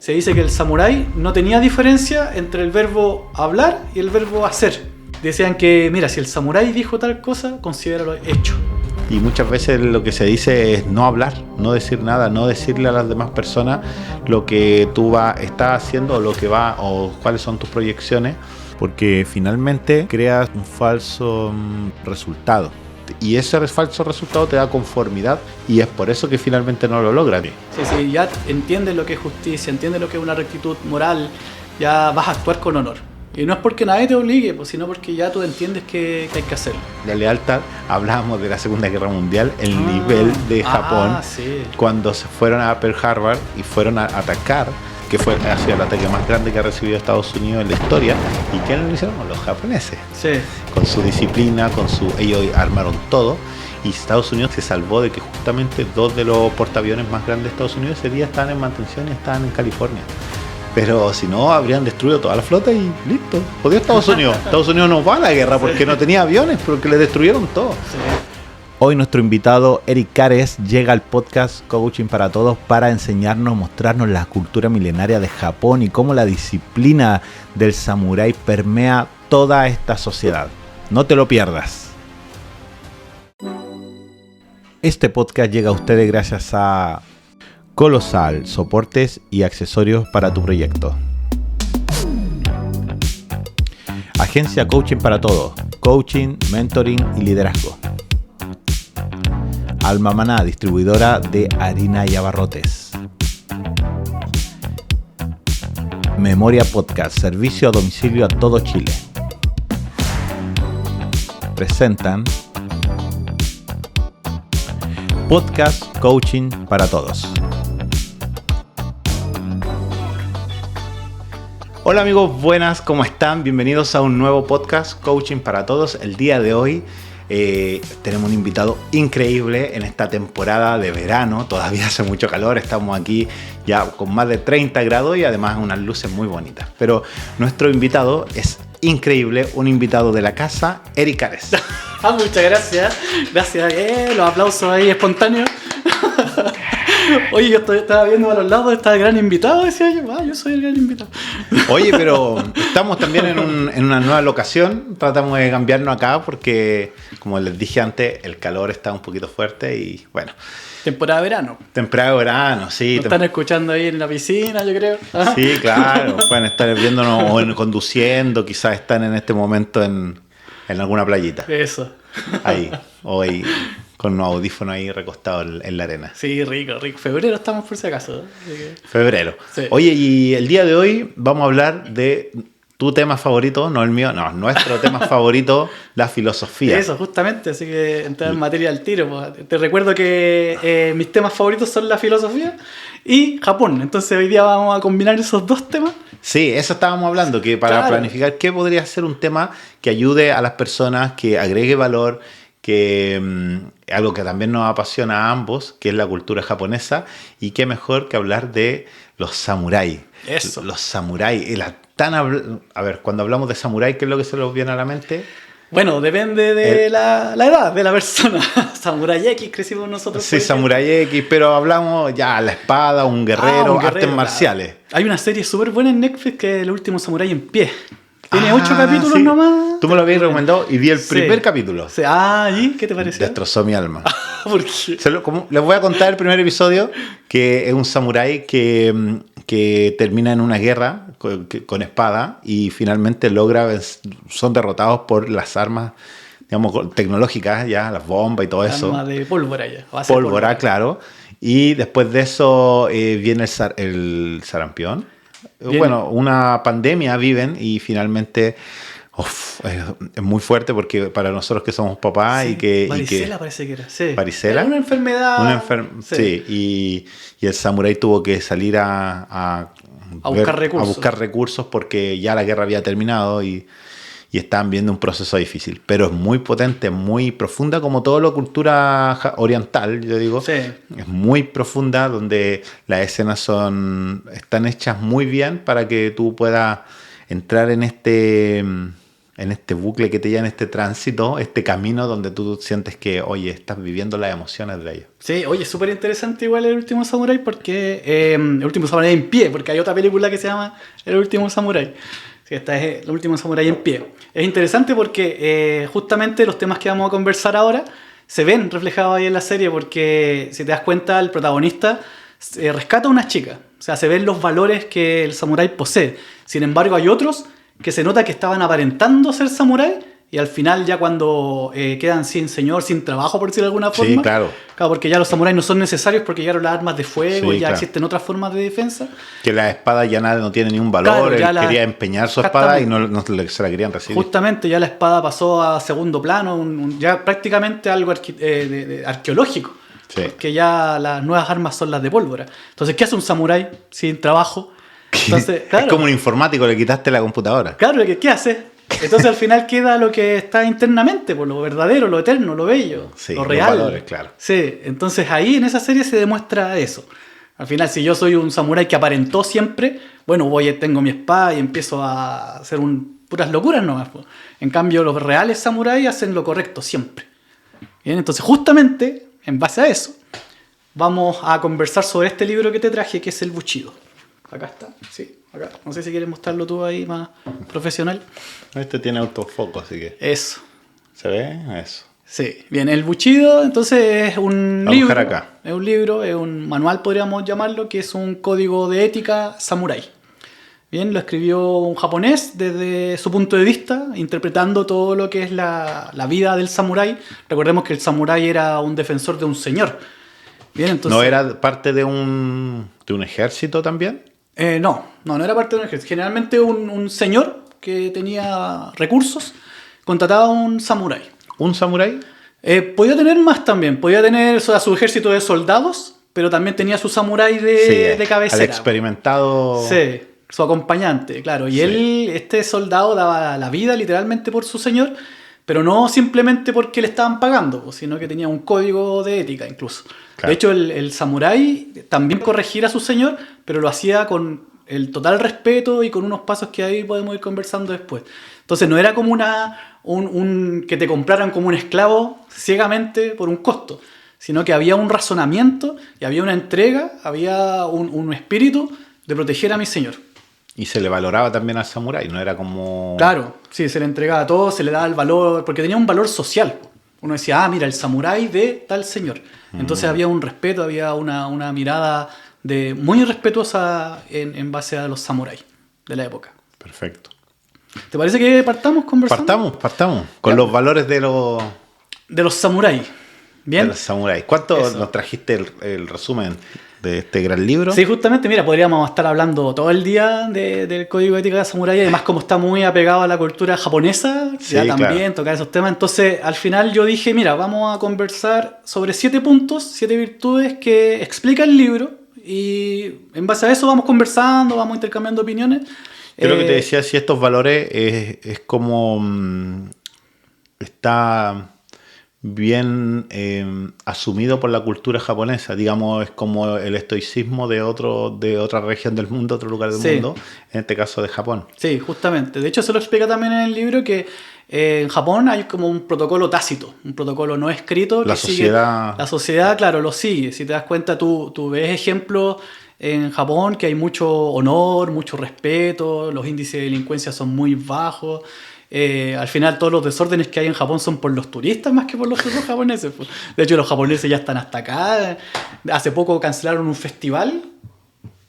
se dice que el samurái no tenía diferencia entre el verbo hablar y el verbo hacer. Decían que, mira, si el samurái dijo tal cosa, considéralo hecho. Y muchas veces lo que se dice es no hablar, no decir nada, no decirle a las demás personas lo que tú estás haciendo o cuáles son tus proyecciones, porque finalmente creas un falso resultado. Y ese falso resultado te da conformidad y es por eso que finalmente no lo logras. Sí, ya entiendes lo que es justicia, entiendes lo que es una rectitud moral, ya vas a actuar con honor. Y no es porque nadie te obligue, sino porque ya tú entiendes que hay que hacerlo. La lealtad, hablábamos de la Segunda Guerra Mundial, el nivel de Japón, sí. Cuando se fueron a Pearl Harbor y fueron a atacar, que ha sido el ataque más grande que ha recibido Estados Unidos en la historia. ¿Y quiénes lo hicieron? Los japoneses. Sí. Con su disciplina, ellos armaron todo. Y Estados Unidos se salvó de que justamente 2 de los portaaviones más grandes de Estados Unidos ese día estaban en mantención y estaban en California. Pero si no, habrían destruido toda la flota y listo. Jodió Estados Unidos. Estados Unidos no va a la guerra porque no tenía aviones, porque le destruyeron todo. Sí. Hoy nuestro invitado Eric Cares llega al podcast Coaching para Todos para enseñarnos, mostrarnos la cultura milenaria de Japón y cómo la disciplina del samurái permea toda esta sociedad. No te lo pierdas. Este podcast llega a ustedes gracias a Colosal, soportes y accesorios para tu proyecto. Agencia Coaching para Todos, coaching, mentoring y liderazgo. Alma Maná, distribuidora de harina y abarrotes. Memoria Podcast, servicio a domicilio a todo Chile. Presentan Podcast Coaching para Todos. Hola amigos, buenas, ¿cómo están? Bienvenidos a un nuevo podcast Coaching para Todos. El día de hoy tenemos un invitado increíble en esta temporada de verano. Todavía hace mucho calor, estamos aquí ya con más de 30 grados y además unas luces muy bonitas. Pero nuestro invitado es increíble, un invitado de la casa, Eric Cares. Muchas gracias. Gracias, los aplausos ahí espontáneos. Oye, yo estaba viendo a los lados, está el gran invitado, decía yo soy el gran invitado. Oye, pero estamos también en una nueva locación, tratamos de cambiarnos acá porque, como les dije antes, el calor está un poquito fuerte y bueno. Temporada de verano. Temporada de verano, sí. Nos están escuchando ahí en la piscina, yo creo. ¿Ah? Sí, claro, pueden estar viéndonos o conduciendo, quizás están en este momento en alguna playita. Eso. Ahí, hoy con unos audífonos ahí recostados en la arena. Sí, rico. Febrero estamos por si acaso. Febrero. Sí. Oye, y el día de hoy vamos a hablar de tu tema favorito, no el mío, no, nuestro tema favorito, la filosofía. Eso, justamente, así que entrar en materia al tiro. Pues. Te recuerdo que mis temas favoritos son la filosofía y Japón. Entonces hoy día vamos a combinar esos dos temas. Sí, eso estábamos hablando, que para planificar qué podría ser un tema que ayude a las personas, que agregue valor, que algo que también nos apasiona a ambos, que es la cultura japonesa, y qué mejor que hablar de los samuráis. Eso. Los samuráis. A ver, cuando hablamos de samurái, ¿qué es lo que se nos viene a la mente? Bueno, depende de la edad de la persona. Samurai X crecimos nosotros. Sí, Samurai X, pero hablamos ya la espada, un guerrero, artes marciales. Hay una serie súper buena en Netflix que es El Último Samurái en Pie. Tiene 8 capítulos sí. Nomás. Tú me lo habías recomendado y vi el primer capítulo. Sí. ¿Y qué te pareció? Destrozó mi alma. ¿Por qué? Les voy a contar el primer episodio, que es un samurái que termina en una guerra con espada y finalmente son derrotados por las armas, digamos, tecnológicas, ya, las bombas y todo eso. Armas de pólvora ya. Pólvora, claro. Y después de eso viene el sarampión. Bien. Bueno, una pandemia viven y finalmente es muy fuerte porque para nosotros que somos papás y varicela parece que era. Sí. ¿Varicela? Era una enfermedad. Sí. Y el samurái tuvo que salir a buscar recursos porque ya la guerra había terminado y estaban viendo un proceso difícil. Pero es muy potente, muy profunda, como toda la cultura oriental, yo digo. Sí. Es muy profunda, donde las escenas están hechas muy bien para que tú puedas entrar en en este bucle que te lleva en este tránsito, este camino donde tú sientes que, oye, estás viviendo las emociones de ellos. Sí, oye, es súper interesante igual El Último Samurái porque... El Último Samurái en pie, porque hay otra película que se llama El Último Samurái. Sí, esta es El Último Samurái en pie. Es interesante porque justamente los temas que vamos a conversar ahora se ven reflejados ahí en la serie porque, si te das cuenta, el protagonista rescata a una chica. O sea, se ven los valores que el samurái posee. Sin embargo, hay otros que se nota que estaban aparentando ser samurái y al final ya cuando quedan sin señor, sin trabajo, por decirlo de alguna forma. Sí, claro. Claro, porque ya los samuráis no son necesarios porque llegaron las armas de fuego Sí, y ya claro. existen otras formas de defensa. Que la espada ya nada, no tiene ningún valor, Claro, ya él quería empeñar su espada y se la querían recibir. Justamente ya la espada pasó a segundo plano, ya prácticamente algo arqueológico. Sí. Porque ya las nuevas armas son las de pólvora. Entonces, ¿qué hace un samurái sin trabajo? Entonces, claro, Es como un informático, le quitaste la computadora. claro, ¿qué hace? Entonces al final queda lo que está internamente, por lo verdadero, lo eterno, lo bello, Sí, lo los real. valores, claro. Sí, entonces ahí en esa serie se demuestra eso. Al final, si yo soy un samurái que aparentó siempre, bueno, tengo mi espada y empiezo a hacer puras locuras nomás. Po. En cambio, los reales samuráis hacen lo correcto siempre. Bien, entonces justamente, en base a eso, vamos a conversar sobre este libro que te traje, que es El Bushido. Acá está, sí, acá. No sé si quieres mostrarlo tú ahí más profesional. Este tiene autofoco, así que... Eso. ¿Se ve? Eso. Sí, bien, El Bushido entonces es un Vamos a libro, buscar acá. es un libro, es un manual podríamos llamarlo, que es un código de ética samurái. Bien, lo escribió un japonés desde su punto de vista, interpretando todo lo que es la vida del samurái. Recordemos que el samurái era un defensor de un señor. Bien, entonces, ¿No era parte de un ejército también? No era parte de un ejército. Generalmente un señor que tenía recursos contrataba a un samurái. ¿Un samurái? Podía tener más también, podía tener a su ejército de soldados, pero también tenía su samurái de cabecera. Al experimentado... Sí, su acompañante, claro. Y Sí. este soldado daba la vida literalmente por su señor, pero no simplemente porque le estaban pagando, sino que tenía un código de ética incluso. Claro. De hecho, el samurái también corregía a su señor, pero lo hacía con el total respeto y con unos pasos que ahí podemos ir conversando después. Entonces no era como que te compraran como un esclavo ciegamente por un costo, sino que había un razonamiento y había una entrega, había un espíritu de proteger a mi señor. Y se le valoraba también al samurái, no era como... Claro, sí, se le entregaba todo, se le daba el valor, porque tenía un valor social. Uno decía, mira, el samurái de tal señor. Entonces había un respeto, había una mirada muy respetuosa en base a los samuráis de la época. Perfecto. ¿Te parece que partamos conversando? Partamos. Con los valores de los samuráis. Bien. samuráis. ¿Cuánto Eso. nos trajiste el resumen de este gran libro? Sí, justamente, mira, podríamos estar hablando todo el día del código de ética de samurái, además como está muy apegado a la cultura japonesa, Sí, ya también claro. tocar esos temas. Entonces, al final yo dije, mira, vamos a conversar sobre 7 puntos, 7 virtudes que explica el libro y en base a eso vamos conversando, vamos intercambiando opiniones. Creo que te decía, si estos valores es como... está bien asumido por la cultura japonesa, digamos, es como el estoicismo de otra región del mundo, otro lugar del Sí. mundo, en este caso de Japón. Sí, justamente. De hecho, se lo explica también en el libro que en Japón hay como un protocolo tácito, un protocolo no escrito. La que sociedad- la sociedad, claro, lo sigue. Si te das cuenta, tú ves ejemplos en Japón que hay mucho honor, mucho respeto, los índices de delincuencia son muy bajos. Al final todos los desórdenes que hay en Japón son por los turistas más que por los propios japoneses. Pues. De hecho, los japoneses ya están hasta acá. Hace poco cancelaron un festival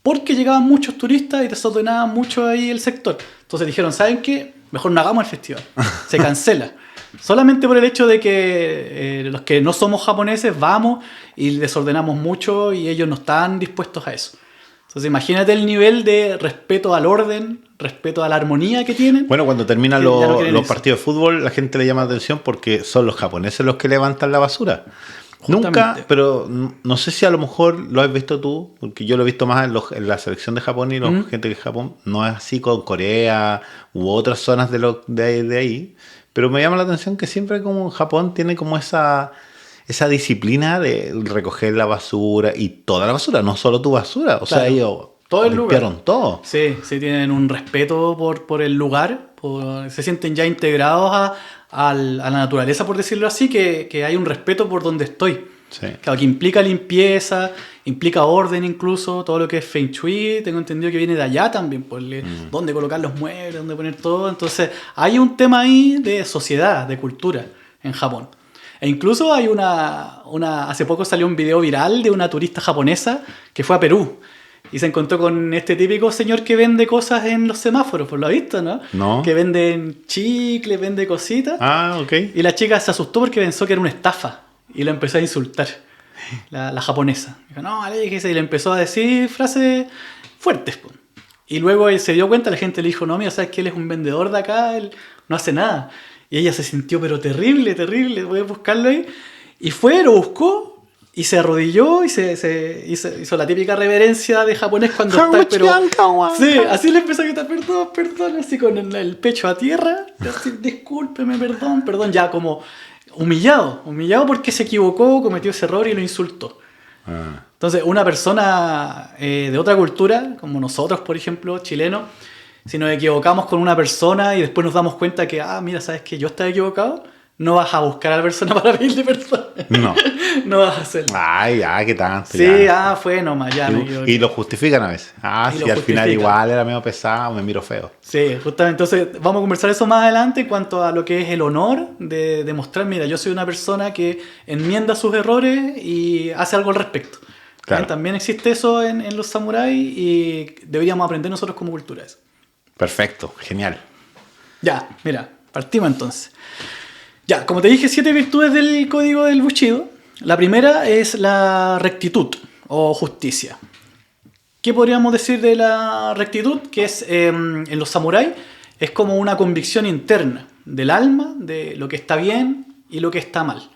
porque llegaban muchos turistas y desordenaban mucho ahí el sector. Entonces dijeron, ¿saben qué? Mejor no hagamos el festival. Se cancela. Solamente por el hecho de que los que no somos japoneses vamos y desordenamos mucho y ellos no están dispuestos a eso. Entonces imagínate el nivel de respeto al orden, respeto a la armonía que tienen. Bueno, cuando terminan Que ya no quieren los eso. partidos de fútbol, la gente le llama la atención porque son los japoneses los que levantan la basura. Justamente. Nunca, pero no sé si a lo mejor lo has visto tú, porque yo lo he visto más en la selección de Japón y la gente de Japón. No es así con Corea u otras zonas de ahí. Pero me llama la atención que siempre como Japón tiene como esa disciplina de recoger la basura y toda la basura, no solo tu basura. O sea, Claro. ellos Todo el lugar. Limpiaron todo. Sí, tienen un respeto por el lugar, se sienten ya integrados a la naturaleza, por decirlo así, que hay un respeto por donde estoy. Sí. Claro, que implica limpieza, implica orden incluso, todo lo que es Feng Shui, tengo entendido que viene de allá también, por dónde colocar los muebles, dónde poner todo. Entonces hay un tema ahí de sociedad, de cultura en Japón. E incluso hay hace poco salió un video viral de una turista japonesa que fue a Perú y se encontró con este típico señor que vende cosas en los semáforos, por lo visto, ¿no? No. Que venden chicles, vende cositas. Ah, ok. Y la chica se asustó porque pensó que era una estafa y lo empezó a insultar, la japonesa. Dijo, no, aléjese, y le empezó a decir frases fuertes. Po. Y luego él se dio cuenta, la gente le dijo, no, mira, ¿sabes que él es un vendedor de acá? Él no hace nada. Y ella se sintió, pero terrible, voy a buscarlo ahí. Y fue, lo buscó, y se arrodilló, y se hizo la típica reverencia de japonés cuando está, pero... Sí, así le empezó a gritar, perdón, así con el pecho a tierra, así, discúlpeme, perdón, ya como humillado porque se equivocó, cometió ese error y lo insultó. Entonces, una persona de otra cultura, como nosotros, por ejemplo, chilenos, si nos equivocamos con una persona y después nos damos cuenta que, mira, ¿sabes que yo estaba equivocado? No vas a buscar a la persona para pedirle perdón. No. No vas a hacerlo. Ay, ya, qué tanto. Sí, ya. Fue nomás, ya me equivoqué. Y lo justifican a veces. Si al final igual era medio pesado, me miro feo. Sí, justamente. Entonces, vamos a conversar eso más adelante en cuanto a lo que es el honor de demostrar, mira, yo soy una persona que enmienda sus errores y hace algo al respecto. Claro. También existe eso en los samuráis y deberíamos aprender nosotros como cultura eso. Perfecto, genial. Ya, mira, partimos entonces. Ya, como te dije, 7 virtudes del código del Bushido. La primera es la rectitud o justicia. ¿Qué podríamos decir de la rectitud? Que es, en los samuráis, es como una convicción interna del alma, de lo que está bien y lo que está mal.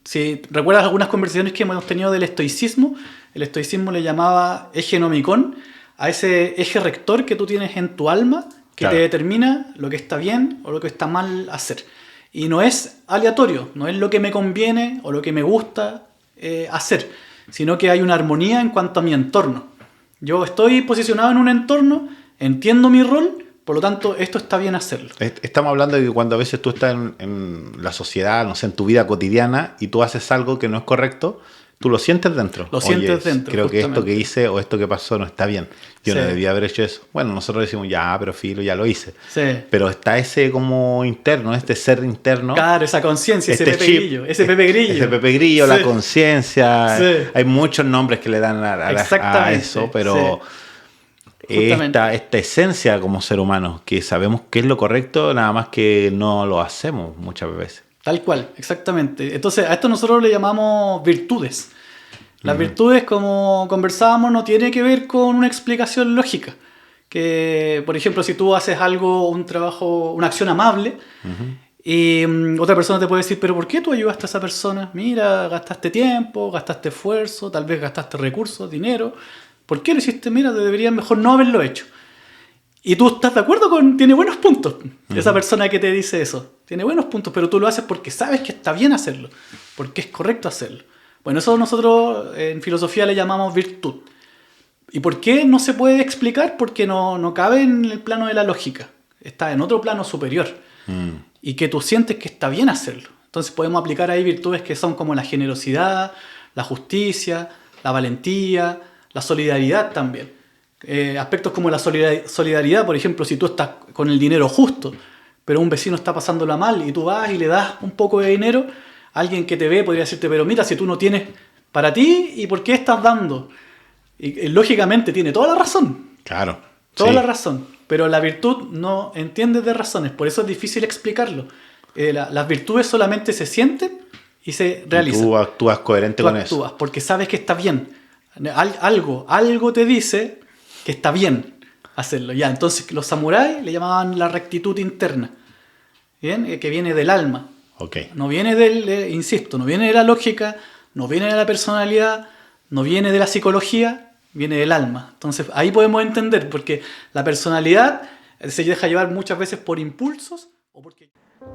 Si recuerdas algunas conversaciones que hemos tenido del estoicismo, el estoicismo le llamaba eje nomicón a ese eje rector que tú tienes en tu alma que claro, te determina lo que está bien o lo que está mal hacer. Y no es aleatorio, no es lo que me conviene o lo que me gusta hacer, sino que hay una armonía en cuanto a mi entorno. Yo estoy posicionado en un entorno, entiendo mi rol, por lo tanto, esto está bien hacerlo. Estamos hablando de que cuando a veces tú estás en la sociedad, no sé, en tu vida cotidiana, y tú haces algo que no es correcto, tú lo sientes dentro. Lo sientes dentro. Creo que esto que hice o esto que pasó no está bien. Yo no debía haber hecho eso. Bueno, nosotros decimos, ya, pero filo, ya lo hice. Sí. Pero está ese como interno, este ser interno. Claro, esa conciencia, ese Pepe Grillo. Ese Pepe Grillo, la conciencia. Sí. Hay muchos nombres que le dan a eso, pero... Sí. Esta esencia como ser humano, que sabemos qué es lo correcto, nada más que no lo hacemos muchas veces. Tal cual, exactamente. Entonces, a esto nosotros le llamamos virtudes. Las virtudes, como conversábamos, no tiene que ver con una explicación lógica. Que, por ejemplo, si tú haces algo, un trabajo, una acción amable, y otra persona te puede decir, pero ¿por qué tú ayudaste a esa persona? Mira, gastaste tiempo, gastaste esfuerzo, tal vez gastaste recursos, dinero. ¿Por qué lo hiciste? Mira, te deberían mejor no haberlo hecho. Y tú estás de acuerdo con... Tiene buenos puntos. Esa persona que te dice eso. Tiene buenos puntos, pero tú lo haces porque sabes que está bien hacerlo. Porque es correcto hacerlo. Bueno, eso nosotros en filosofía le llamamos virtud. ¿Y por qué no se puede explicar? Porque no cabe en el plano de la lógica. Está en otro plano superior. Y que tú sientes que está bien hacerlo. Entonces podemos aplicar ahí virtudes que son como la generosidad, la justicia, la valentía... La solidaridad también. Aspectos como la solidaridad, por ejemplo, si tú estás con el dinero justo, pero un vecino está pasándola mal y tú vas y le das un poco de dinero, alguien que te ve podría decirte, pero mira, si tú no tienes para ti, ¿y por qué estás dando? Y lógicamente tiene toda la razón. Claro. Toda la razón. Pero la virtud no entiende de razones, por eso es difícil explicarlo. Las virtudes solamente se sienten y se realizan. Y tú actúas coherente con eso. Porque sabes que está bien. Algo te dice que está bien hacerlo. Ya, entonces los samuráis le llamaban la rectitud interna, ¿bien? Que viene del alma. Okay. No viene insisto, no viene de la lógica, no viene de la personalidad, no viene de la psicología, viene del alma. Entonces ahí podemos entender, porque la personalidad se deja llevar muchas veces por impulsos o porque...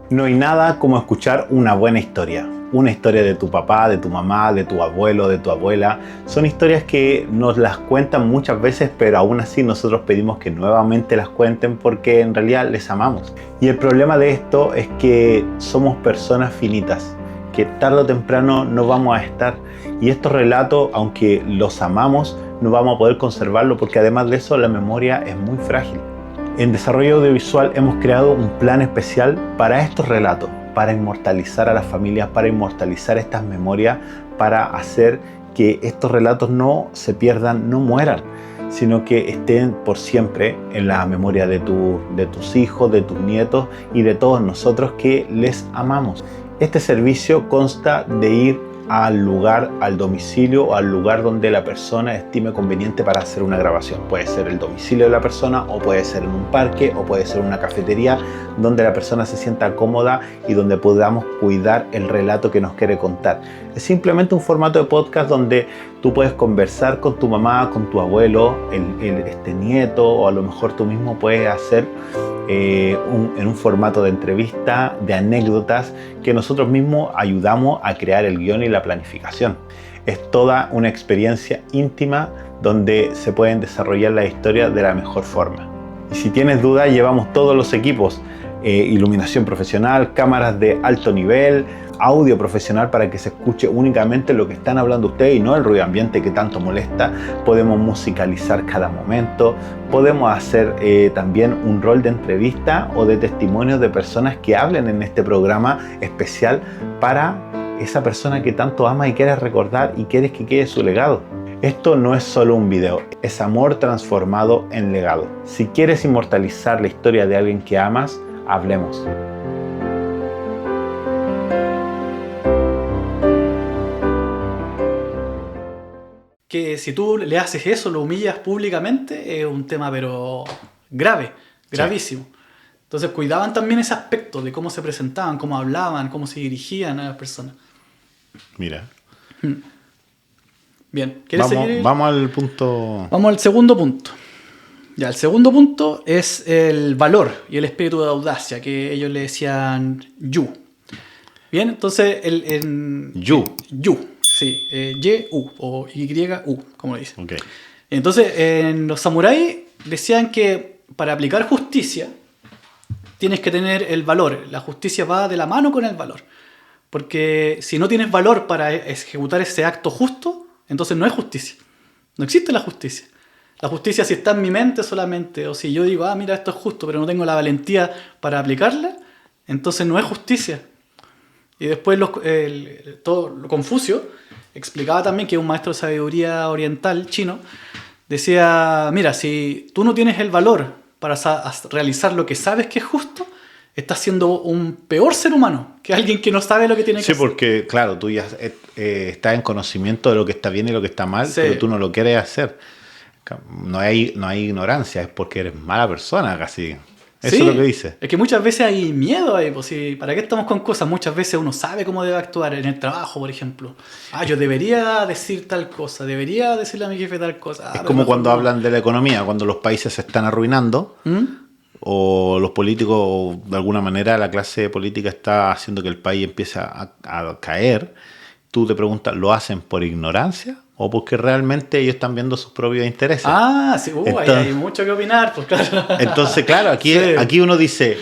No hay nada como escuchar una buena historia. Una historia de tu papá, de tu mamá, de tu abuelo, de tu abuela. Son historias que nos las cuentan muchas veces, pero aún así nosotros pedimos que nuevamente las cuenten porque en realidad les amamos. Y el problema de esto es que somos personas finitas, que tarde o temprano no vamos a estar. Y estos relatos, aunque los amamos, no vamos a poder conservarlos porque además de eso la memoria es muy frágil. En Desarrollo Audiovisual hemos creado un plan especial para estos relatos, para inmortalizar a las familias, para inmortalizar estas memorias, para hacer que estos relatos no se pierdan, no mueran, sino que estén por siempre en la memoria de tus hijos, de tus nietos y de todos nosotros que les amamos. Este servicio consta de ir al lugar, al domicilio o al lugar donde la persona estime conveniente para hacer una grabación. Puede ser el domicilio de la persona o puede ser en un parque o puede ser una cafetería donde la persona se sienta cómoda y donde podamos cuidar el relato que nos quiere contar. Es simplemente un formato de podcast donde tú puedes conversar con tu mamá, con tu abuelo, este nieto, o a lo mejor tú mismo puedes hacer en un formato de entrevista, de anécdotas, que nosotros mismos ayudamos a crear el guión y la planificación. Es toda una experiencia íntima donde se pueden desarrollar las historias de la mejor forma. Y si tienes dudas, llevamos todos los equipos, iluminación profesional, cámaras de alto nivel, audio profesional para que se escuche únicamente lo que están hablando ustedes y no el ruido ambiente que tanto molesta. Podemos musicalizar cada momento, podemos hacer también un rol de entrevista o de testimonio de personas que hablen en este programa especial para esa persona que tanto amas y quieres recordar y quieres que quede su legado. Esto no es solo un video, es amor transformado en legado. Si quieres inmortalizar la historia de alguien que amas, hablemos. Que si tú le haces eso, lo humillas públicamente, es un tema pero grave, gravísimo. Sí. Entonces cuidaban también ese aspecto de cómo se presentaban, cómo hablaban, cómo se dirigían a las personas. Mira. Bien, ¿quieres seguir? Vamos al punto... Vamos al segundo punto. Ya, el segundo punto es el valor y el espíritu de audacia, que ellos le decían yu. Bien, entonces Yu. Sí, Y-U o Y-U, como le dicen. Okay. Entonces, en los samuráis decían que para aplicar justicia tienes que tener el valor. La justicia va de la mano con el valor. Porque si no tienes valor para ejecutar ese acto justo, entonces no es justicia. No existe la justicia. La justicia si está en mi mente solamente, o si yo digo, mira, esto es justo, pero no tengo la valentía para aplicarla, entonces no es justicia. Y después Confucio explicaba también, que es un maestro de sabiduría oriental chino, decía, mira, si tú no tienes el valor para realizar lo que sabes que es justo, estás siendo un peor ser humano que alguien que no sabe lo que tiene que hacer. Sí, porque claro, tú ya estás en conocimiento de lo que está bien y lo que está mal, sí, pero tú no lo quieres hacer. No hay ignorancia, es porque eres mala persona casi. Eso sí, es lo que dice. Es que muchas veces hay miedo ahí, pues, ¿para qué estamos con cosas? Muchas veces uno sabe cómo debe actuar en el trabajo, por ejemplo. Yo debería decir tal cosa, debería decirle a mi jefe tal cosa. Es como cuando hablan de la economía, cuando los países se están arruinando, o los políticos, o de alguna manera la clase política está haciendo que el país empiece a caer. Tú te preguntas, ¿lo hacen por ignorancia o porque realmente ellos están viendo sus propios intereses? Sí, entonces, hay mucho que opinar, pues claro. Entonces, claro, aquí uno dice,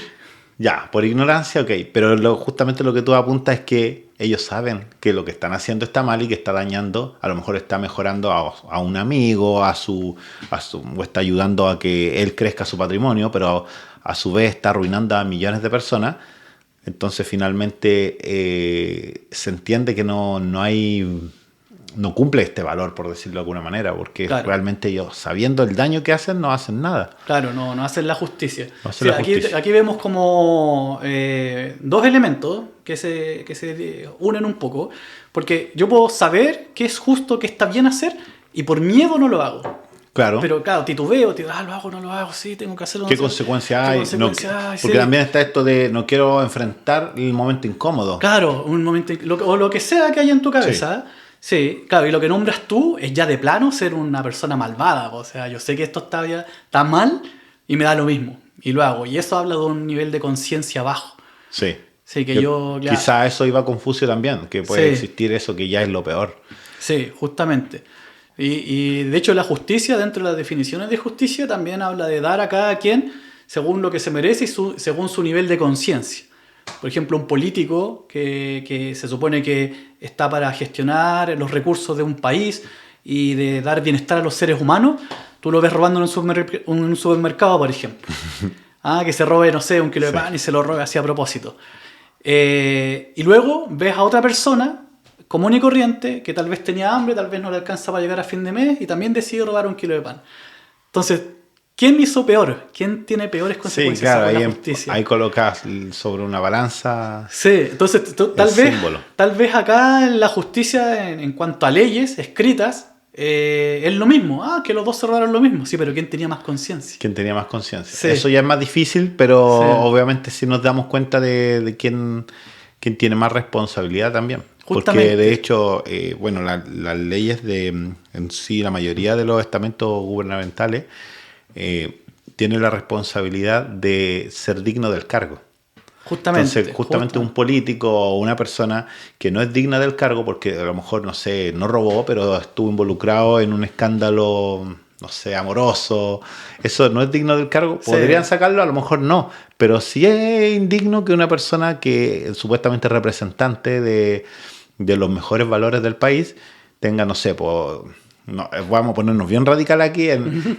ya, por ignorancia, ok, pero justamente lo que tú apuntas es que ellos saben que lo que están haciendo está mal y que está dañando, a lo mejor está mejorando a un amigo, o está ayudando a que él crezca su patrimonio, pero a su vez está arruinando a millones de personas. Entonces finalmente se entiende que no cumple este valor, por decirlo de alguna manera, porque claro, realmente ellos, sabiendo el daño que hacen, no hacen nada. Claro, no hacen la justicia. Aquí vemos como dos elementos que se unen un poco, porque yo puedo saber qué es justo, qué está bien hacer, y por miedo no lo hago. Claro. Pero claro, titubeo, lo hago, no lo hago, sí, tengo que hacerlo. ¿Qué consecuencias hay? Porque también está esto de no quiero enfrentar el momento incómodo. Claro, un momento, o lo que sea que haya en tu cabeza. Sí, claro, y lo que nombras tú es ya de plano ser una persona malvada. O sea, yo sé que esto está mal y me da lo mismo, y lo hago. Y eso habla de un nivel de conciencia bajo. Sí. Sí, que Claro. Quizá eso iba a Confucio también, que puede existir eso, que ya es lo peor. Sí, justamente. Y de hecho la justicia, dentro de las definiciones de justicia, también habla de dar a cada quien según lo que se merece y según su nivel de conciencia. Por ejemplo, un político que se supone que está para gestionar los recursos de un país y de dar bienestar a los seres humanos, tú lo ves robando en un supermercado, por ejemplo. Que se robe, no sé, un kilo de pan y se lo robe así a propósito. Y luego ves a otra persona común y corriente que tal vez tenía hambre, tal vez no le alcanza para llegar a fin de mes y también decide robar un kilo de pan. Entonces, ¿quién hizo peor? ¿Quién tiene peores consecuencias? Sí, claro, sobre la justicia? ahí colocas sobre una balanza. Sí, entonces tal vez acá en la justicia en cuanto a leyes escritas es lo mismo. Que los dos se robaron lo mismo. Sí, pero ¿quién tenía más conciencia? ¿Quién tenía más conciencia? Sí. Eso ya es más difícil, pero obviamente sí nos damos cuenta de quién tiene más responsabilidad también. Justamente. Porque de hecho, bueno, las leyes en sí, la mayoría de los estamentos gubernamentales tienen la responsabilidad de ser digno del cargo. Entonces, justamente un político o una persona que no es digna del cargo porque a lo mejor, no sé, no robó, pero estuvo involucrado en un escándalo, no sé, amoroso, eso no es digno del cargo. ¿Podrían sacarlo? A lo mejor no, pero sí es indigno que una persona que supuestamente es representante de los mejores valores del país tenga, no sé, vamos a ponernos bien radical aquí,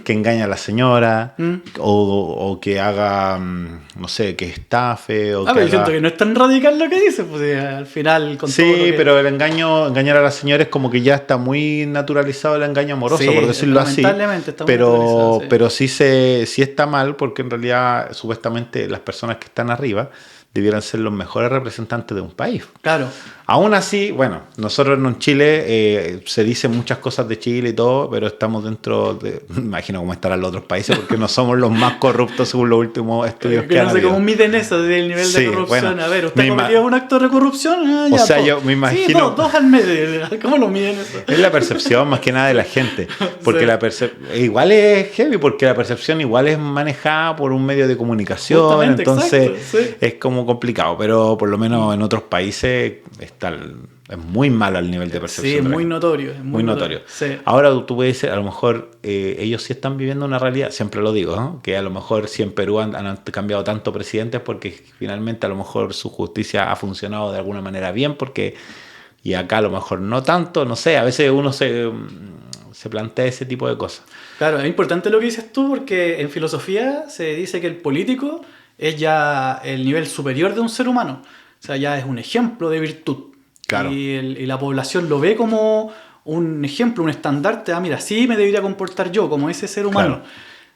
que engañe a la señora o que haga, no sé, que estafe. Pero siento que no es tan radical lo que dice, pues al final con todo lo que... pero engañar a la señora es como que ya está muy naturalizado el engaño amoroso, por decirlo así. Lamentablemente está muy naturalizado, sí. Pero sí está mal porque en realidad supuestamente las personas que están arriba debieran ser los mejores representantes de un país. Claro. Aún así, bueno, nosotros en Chile se dicen muchas cosas de Chile y todo, pero estamos dentro de... Me imagino cómo estarán los otros países, porque no somos los más corruptos según los últimos estudios que han habido. No sé cómo miden eso del nivel de corrupción. Bueno, a ver, ¿usted cometió un acto de corrupción? Yo me imagino... Sí, dos al medio. ¿Cómo lo miden eso? Es la percepción más que nada de la gente. Porque igual es heavy, porque la percepción igual es manejada por un medio de comunicación. Justamente, entonces es como complicado, pero por lo menos en otros países es muy malo el nivel de percepción. Sí, es muy notorio. Muy notorio. Sí. Ahora tú puedes decir, a lo mejor ellos sí están viviendo una realidad, siempre lo digo, ¿no? Que a lo mejor sí en Perú han cambiado tanto presidentes porque finalmente a lo mejor su justicia ha funcionado de alguna manera bien, y acá a lo mejor no tanto, no sé, a veces uno se plantea ese tipo de cosas. Claro, es importante lo que dices tú porque en filosofía se dice que el político es ya el nivel superior de un ser humano. O sea, ya es un ejemplo de virtud. Claro. Y la población lo ve como un ejemplo, un estandarte. Mira, así me debería comportar yo, como ese ser humano. Claro.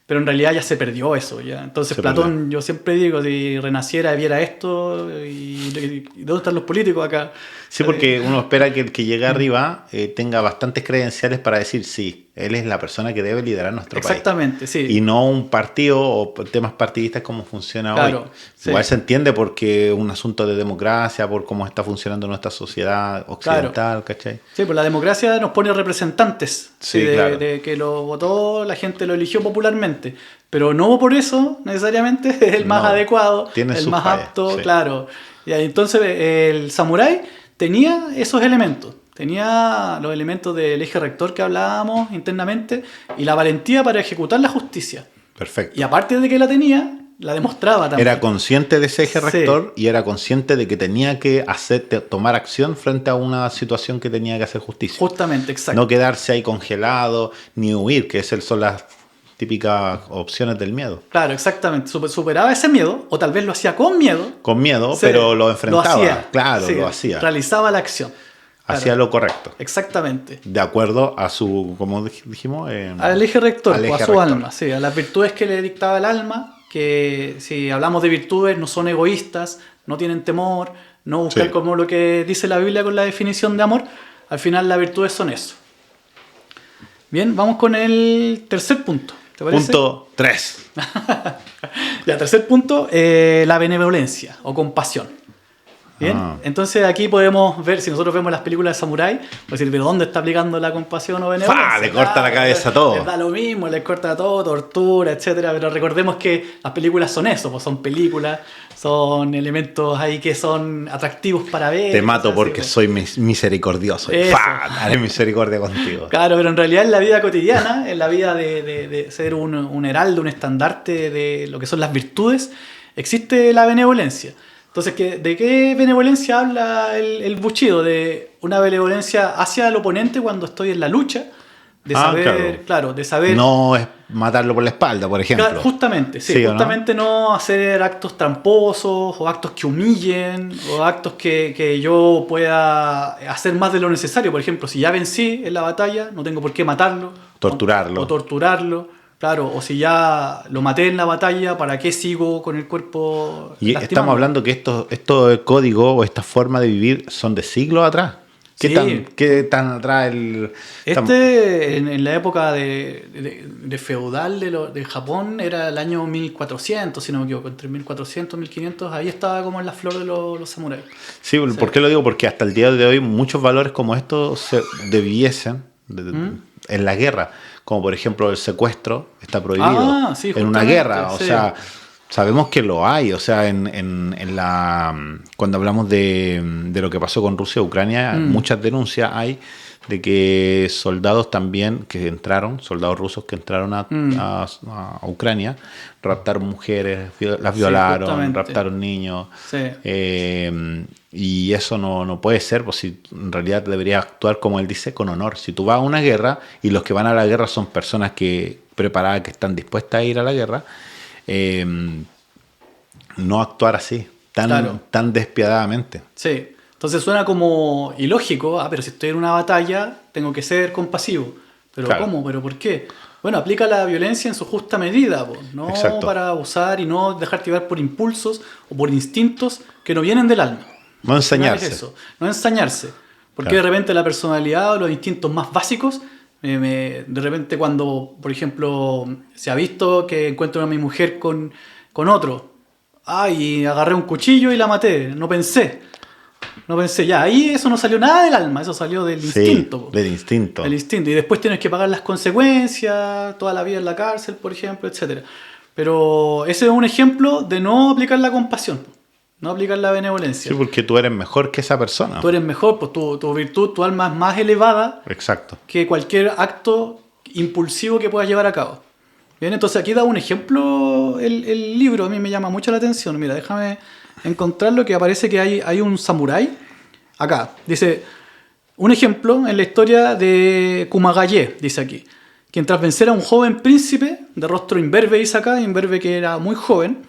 Pero en realidad ya se perdió eso. Ya. Entonces Platón, yo siempre digo, si renaciera y viera esto, ¿y dónde están los políticos acá? Sí, porque uno espera que el que llega arriba tenga bastantes credenciales para decir, sí, él es la persona que debe liderar nuestro país. Exactamente, sí. Y no un partido o temas partidistas como funciona hoy. Sí. Igual se entiende porque es un asunto de democracia, por cómo está funcionando nuestra sociedad occidental, ¿cachai? Sí, pues la democracia nos pone representantes. Claro. De que lo votó, la gente lo eligió popularmente. Pero no por eso necesariamente es el más adecuado, el más apto, claro. Y entonces el samurái tenía esos elementos. Tenía los elementos del eje rector que hablábamos internamente y la valentía para ejecutar la justicia. Perfecto. Y aparte de que la tenía, la demostraba también. Era consciente de ese eje rector y era consciente de que tenía que tomar acción frente a una situación que tenía que hacer justicia. Justamente, exacto. No quedarse ahí congelado ni huir, que esas son las típicas opciones del miedo. Claro, exactamente. Superaba ese miedo, o tal vez lo hacía con miedo. Con miedo, pero lo enfrentaba. Lo hacía. Realizaba la acción. Hacía lo correcto. Exactamente. De acuerdo a su, como dijimos... al eje rector, a su alma. Sí, a las virtudes que le dictaba el alma, que si hablamos de virtudes no son egoístas, no tienen temor, no buscan como lo que dice la Biblia con la definición de amor. Al final las virtudes son eso. Bien, vamos con el tercer punto. ¿Te parece? Punto 3. Ya, tercer punto, la benevolencia o compasión. Bien, entonces aquí podemos ver, si nosotros vemos las películas de samurái, podemos decir, pero ¿dónde está aplicando la compasión o benevolencia? ¡Fah! Le corta la cabeza a todo. Les da lo mismo, les corta todo, tortura, etcétera. Pero recordemos que las películas son eso, pues son películas, son elementos ahí que son atractivos para ver. Te mato así, porque pues. soy misericordioso. ¡Fah! Haré misericordia contigo. Claro, pero en realidad en la vida cotidiana, en la vida de ser un heraldo, un estandarte de lo que son las virtudes, existe la benevolencia. Entonces, ¿de qué benevolencia habla el Bushido? De una benevolencia hacia el oponente cuando estoy en la lucha, de saber, claro, de saber... No es matarlo por la espalda, por ejemplo. Claro, justamente, sí, ¿Sí, justamente no hacer actos tramposos o actos que humillen o actos que yo pueda hacer más de lo necesario. Por ejemplo, si ya vencí en la batalla, no tengo por qué matarlo. Torturarlo. O torturarlo. Claro, o si ya lo maté en la batalla, ¿para qué sigo con el cuerpo Y lastimado? estamos hablando que estos códigos o esta forma de vivir son de siglos atrás. ¿Qué tan atrás en la época de feudal de Japón era el año 1400, si no me equivoco, entre 1400 y 1500, ahí estaba como en la flor de los samuráis. Sí, ¿por qué lo digo? Porque hasta el día de hoy muchos valores como estos se debiesen en la guerra. Como por ejemplo el secuestro está prohibido Sí, en una guerra. O sí. sea, sabemos que lo hay. O sea, cuando hablamos de lo que pasó con Rusia y Ucrania, muchas denuncias hay de que soldados también soldados rusos que entraron a Ucrania, raptaron mujeres, las violaron, raptaron niños. Sí. Y eso no puede ser, pues si en realidad debería actuar, como él dice, con honor. Si tú vas a una guerra y los que van a la guerra son personas preparadas, que están dispuestas a ir a la guerra, no actuar así, tan despiadadamente. Sí, entonces suena como ilógico, pero si estoy en una batalla tengo que ser compasivo. ¿Pero claro. ¿Cómo? ¿Pero por qué? Bueno, aplica la violencia en su justa medida, no Exacto. para abusar y no dejarte llevar por impulsos o por instintos que no vienen del alma. No ensañarse. No es eso, no ensañarse. Porque claro. De repente la personalidad o los instintos más básicos, de repente cuando, por ejemplo, se ha visto que encuentro a mi mujer con otro, y agarré un cuchillo y la maté, no pensé, ya, ahí eso no salió nada del alma, eso salió del instinto. Del instinto. Del instinto, y después tienes que pagar las consecuencias, toda la vida en la cárcel, por ejemplo, etc. Pero ese es un ejemplo de no aplicar la compasión. No aplicar la benevolencia. Sí, porque tú eres mejor que esa persona. Tú eres mejor, pues tu virtud, tu alma es más elevada. Exacto. Que cualquier acto impulsivo que puedas llevar a cabo. Bien, entonces aquí da un ejemplo el libro, a mí me llama mucho la atención. Mira, déjame encontrarlo, que aparece que hay un samurái. Acá, dice, un ejemplo en la historia de Kumagaye, dice aquí. Quien tras vencer a un joven príncipe, de rostro imberbe, dice acá, imberbe que era muy joven,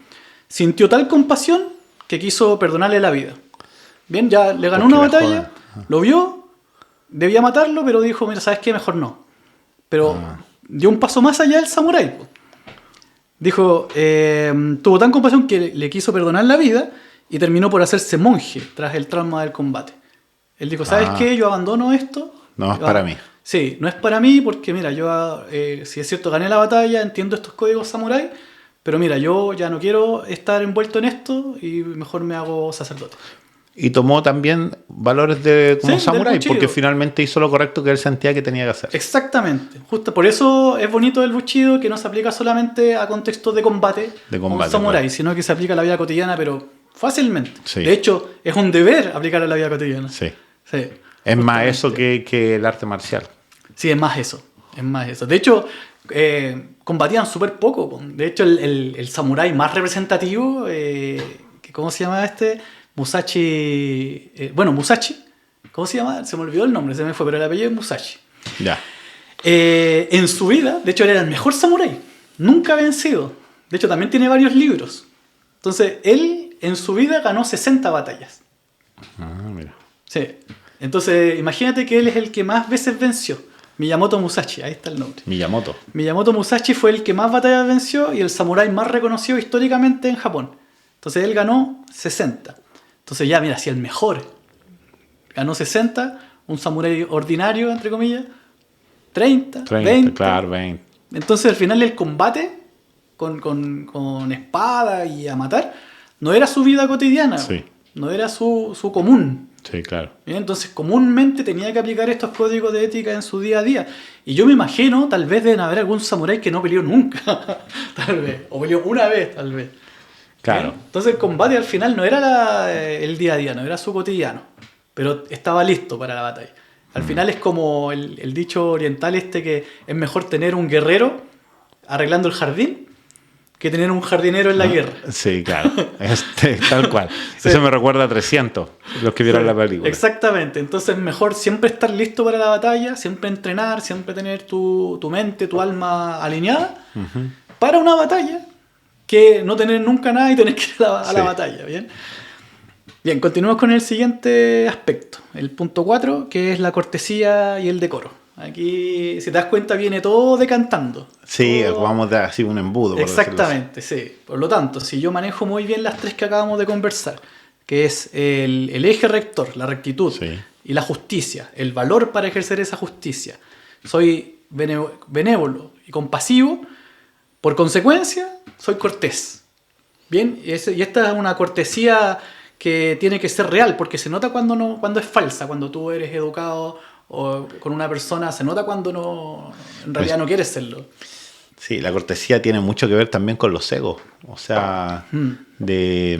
sintió tal compasión que quiso perdonarle la vida. Bien, ya le ganó una batalla, lo vio, debía matarlo, pero dijo, mira, ¿sabes qué? Mejor no. Pero dio un paso más allá del samurái. Dijo, tuvo tan compasión que le quiso perdonar la vida y terminó por hacerse monje tras el trauma del combate. Él dijo, ¿sabes qué? Yo abandono esto. No es para mí. Sí, no es para mí porque, mira, yo, si es cierto, gané la batalla, entiendo estos códigos samurái, pero mira, yo ya no quiero estar envuelto en esto y mejor me hago sacerdote. Y tomó también valores como samurái, porque finalmente hizo lo correcto que él sentía que tenía que hacer. Exactamente. Justo por eso es bonito el Bushido, que no se aplica solamente a contextos de combate como un samurái, sino que se aplica a la vida cotidiana, pero fácilmente. Sí. De hecho, es un deber aplicar a la vida cotidiana. Sí. Sí. Es más eso que el arte marcial. Sí, es más eso. Es más eso. De hecho, combatían súper poco. De hecho, el samurái más representativo, ¿cómo se llama este? Musashi. Musashi. ¿Cómo se llama? Se me olvidó el nombre, se me fue, pero el apellido es Musashi. Ya. En su vida, de hecho, él era el mejor samurái. Nunca vencido. De hecho, también tiene varios libros. Entonces, él en su vida ganó 60 batallas. Mira. Sí. Entonces, imagínate que él es el que más veces venció. Miyamoto Musashi, ahí está el nombre. Miyamoto Musashi fue el que más batallas venció y el samurái más reconocido históricamente en Japón. Entonces él ganó 60. Entonces ya, mira, si el mejor ganó 60, un samurái ordinario, entre comillas, 30, 20. Claro, 20. Entonces al final el combate con espada y a matar no era su vida cotidiana. Sí. no era su común. Sí, claro. Bien, entonces comúnmente tenía que aplicar estos códigos de ética en su día a día. Y yo me imagino, tal vez deben haber algún samurái que no peleó nunca, tal vez, o peleó una vez, tal vez. Claro. Bien, entonces el combate al final no era el día a día, no era su cotidiano, pero estaba listo para la batalla. Al final es como el dicho oriental que es mejor tener un guerrero arreglando el jardín que tener un jardinero en la guerra. Sí, claro. Tal cual. Sí. Eso me recuerda a 300, los que vieron la película. Exactamente. Entonces mejor siempre estar listo para la batalla, siempre entrenar, siempre tener tu mente, tu alma alineada para una batalla, que no tener nunca nada y tener que ir a la batalla. ¿Bien? Bien, continuamos con el siguiente aspecto. El punto 4, que es la cortesía y el decoro. Aquí, si te das cuenta, viene todo decantando. Sí, todo... vamos a dar así un embudo. Exactamente, sí. Por lo tanto, si yo manejo muy bien las tres que acabamos de conversar, que es el eje rector, la rectitud, y la justicia, el valor para ejercer esa justicia, soy benévolo y compasivo, por consecuencia, soy cortés. Bien, y esta es una cortesía que tiene que ser real, porque se nota cuando es falsa, cuando tú eres educado o con una persona, se nota cuando en realidad no quieres serlo. Sí, la cortesía tiene mucho que ver también con los egos, o sea, de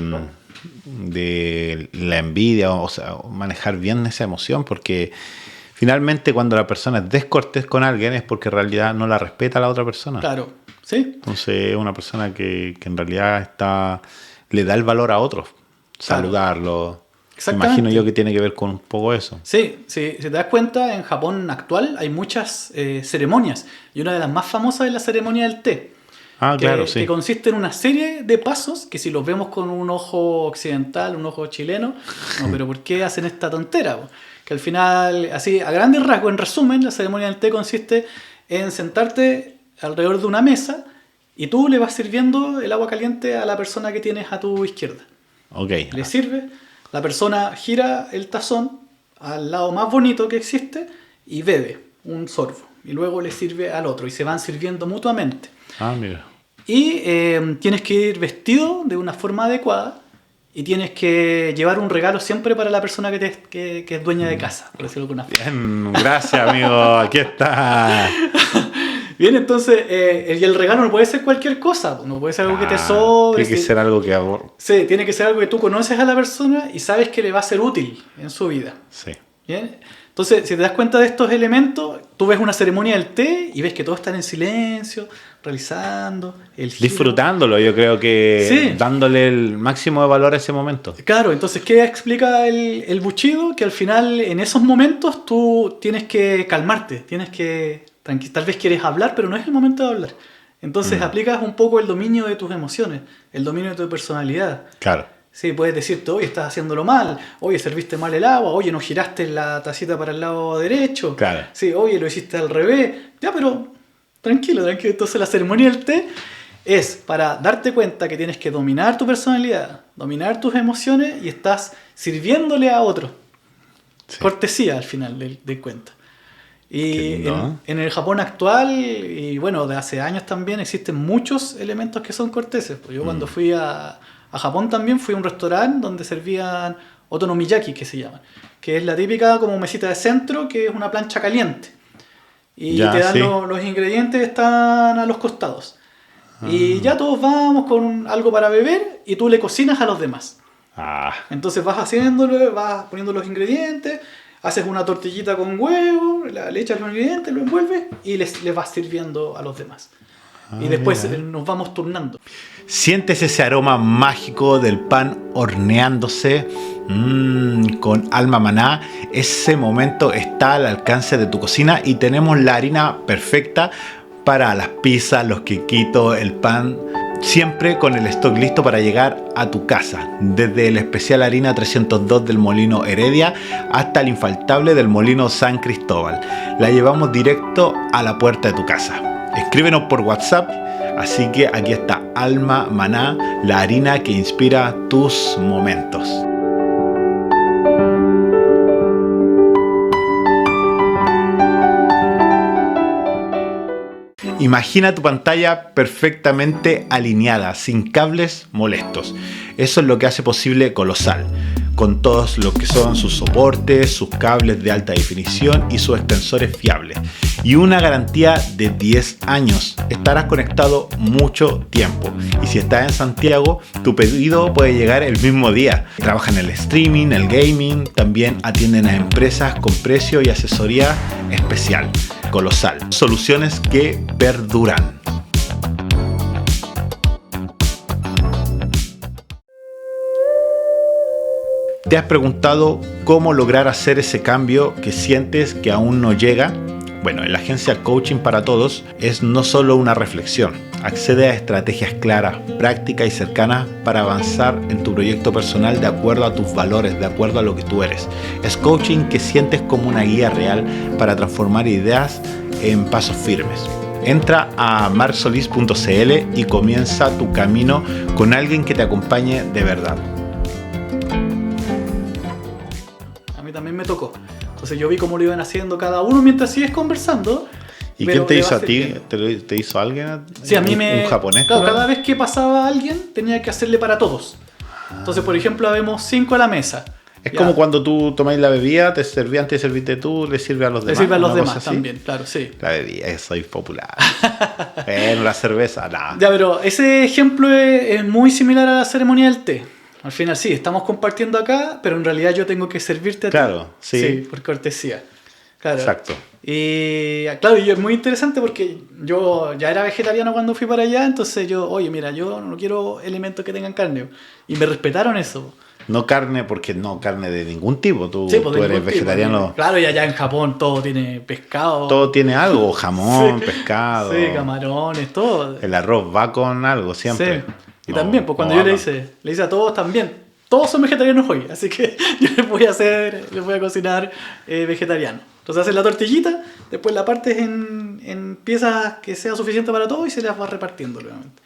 la envidia, o sea, manejar bien esa emoción, porque finalmente cuando la persona es descortés con alguien es porque en realidad no la respeta a la otra persona. Claro, sí. Entonces es una persona que en realidad le da el valor a otros, saludarlo. Imagino yo que tiene que ver con un poco eso. Sí, si te das cuenta, en Japón actual hay muchas ceremonias, y una de las más famosas es la ceremonia del té. Claro, sí. Que consiste en una serie de pasos que si los vemos con un ojo occidental, un ojo chileno, no, pero ¿por qué hacen esta tontera? Que al final, así a grandes rasgos, en resumen, la ceremonia del té consiste en sentarte alrededor de una mesa y tú le vas sirviendo el agua caliente a la persona que tienes a tu izquierda. Okay. Le sirve. La persona gira el tazón al lado más bonito que existe y bebe un sorbo. Y luego le sirve al otro y se van sirviendo mutuamente. Mira. Y tienes que ir vestido de una forma adecuada y tienes que llevar un regalo siempre para la persona que es dueña de casa, por decirlo de alguna forma. Bien, gracias amigo, aquí está. Bien, entonces, y el regalo no puede ser cualquier cosa, no puede ser algo que te sobre. Tiene que ser algo que... Sí, tiene que ser algo que tú conoces a la persona y sabes que le va a ser útil en su vida. Sí. Bien, entonces, si te das cuenta de estos elementos, tú ves una ceremonia del té y ves que todos están en silencio, realizando el giro. Disfrutándolo, yo creo que dándole el máximo de valor a ese momento. Claro, entonces, ¿qué explica el Bushido? Que al final, en esos momentos, tú tienes que calmarte, tienes que... Tal vez quieres hablar, pero no es el momento de hablar. Entonces aplicas un poco el dominio de tus emociones, el dominio de tu personalidad. Claro. Sí, puedes decirte, oye, estás haciéndolo mal, oye, serviste mal el agua, oye, no giraste la tacita para el lado derecho. Claro. Sí, oye, lo hiciste al revés. Ya, pero tranquilo. Entonces la ceremonia del té es para darte cuenta que tienes que dominar tu personalidad, dominar tus emociones y estás sirviéndole a otro. Sí. Cortesía al final del cuento. Y en el Japón actual, y bueno, de hace años también, existen muchos elementos que son corteses. Pues yo cuando fui a Japón también fui a un restaurante donde servían otonomiyaki, que se llaman, que es la típica como mesita de centro, que es una plancha caliente. Y te dan los ingredientes, están a los costados. Y ya todos vamos con algo para beber y tú le cocinas a los demás. Entonces vas haciéndolo, vas poniendo los ingredientes, haces una tortillita con huevo, le echas los ingredientes, lo envuelves y les vas sirviendo a los demás. Y después nos vamos turnando. Sientes ese aroma mágico del pan horneándose con Alma Maná. Ese momento está al alcance de tu cocina y tenemos la harina perfecta para las pizzas, los quequitos, el pan. Siempre con el stock listo para llegar a tu casa, desde el especial harina 302 del molino Heredia hasta el infaltable del molino San Cristóbal. La llevamos directo a la puerta de tu casa. Escríbenos por WhatsApp, así que aquí está Alma Maná, la harina que inspira tus momentos. Imagina tu pantalla perfectamente alineada, sin cables molestos. Eso es lo que hace posible Colosal. con todos lo que son sus soportes, sus cables de alta definición y sus extensores fiables. Y una garantía de 10 años. Estarás conectado mucho tiempo. Y si estás en Santiago, tu pedido puede llegar el mismo día. Trabajan en el streaming, el gaming, también atienden a empresas con precio y asesoría especial. Colosal. Soluciones que perduran. ¿Te has preguntado cómo lograr hacer ese cambio que sientes que aún no llega? Bueno, en la agencia Coaching para Todos es no solo una reflexión. Accede a estrategias claras, prácticas y cercanas para avanzar en tu proyecto personal de acuerdo a tus valores, de acuerdo a lo que tú eres. Es coaching que sientes como una guía real para transformar ideas en pasos firmes. Entra a marksolis.cl y comienza tu camino con alguien que te acompañe de verdad. También me tocó. Entonces yo vi cómo lo iban haciendo cada uno mientras sigues conversando. ¿Y quién te hizo a ti? ¿Te hizo alguien? Sí, a mí ¿Un japonés? Claro, cada vez que pasaba alguien tenía que hacerle para todos. Entonces, por ejemplo, habemos 5 a la mesa. Es como cuando tú tomáis la bebida, te serví antes de servirte tú, le sirve a los demás. Le sirve a los demás también, claro, sí. La bebida, soy popular. Bueno, la cerveza, nada. Ya, pero ese ejemplo es muy similar a la ceremonia del té. Al final sí, estamos compartiendo acá, pero en realidad yo tengo que servirte a ti. Claro, sí. Sí, por cortesía. Claro. Exacto. Y claro, y es muy interesante porque yo ya era vegetariano cuando fui para allá, entonces oye, mira, yo no quiero elementos que tengan carne. Y me respetaron eso. No carne, porque no carne de ningún tipo. Tú, sí, tú eres vegetariano. Tipo. Claro, y allá en Japón todo tiene pescado. Todo tiene algo, jamón, sí, pescado. Sí, camarones, todo. El arroz va con algo siempre. Sí. Y también, pues cuando yo le hice a todos también. Todos son vegetarianos hoy, así que yo les voy a cocinar vegetariano. Entonces haces la tortillita, después la partes en piezas que sea suficiente para todos y se las va repartiendo nuevamente.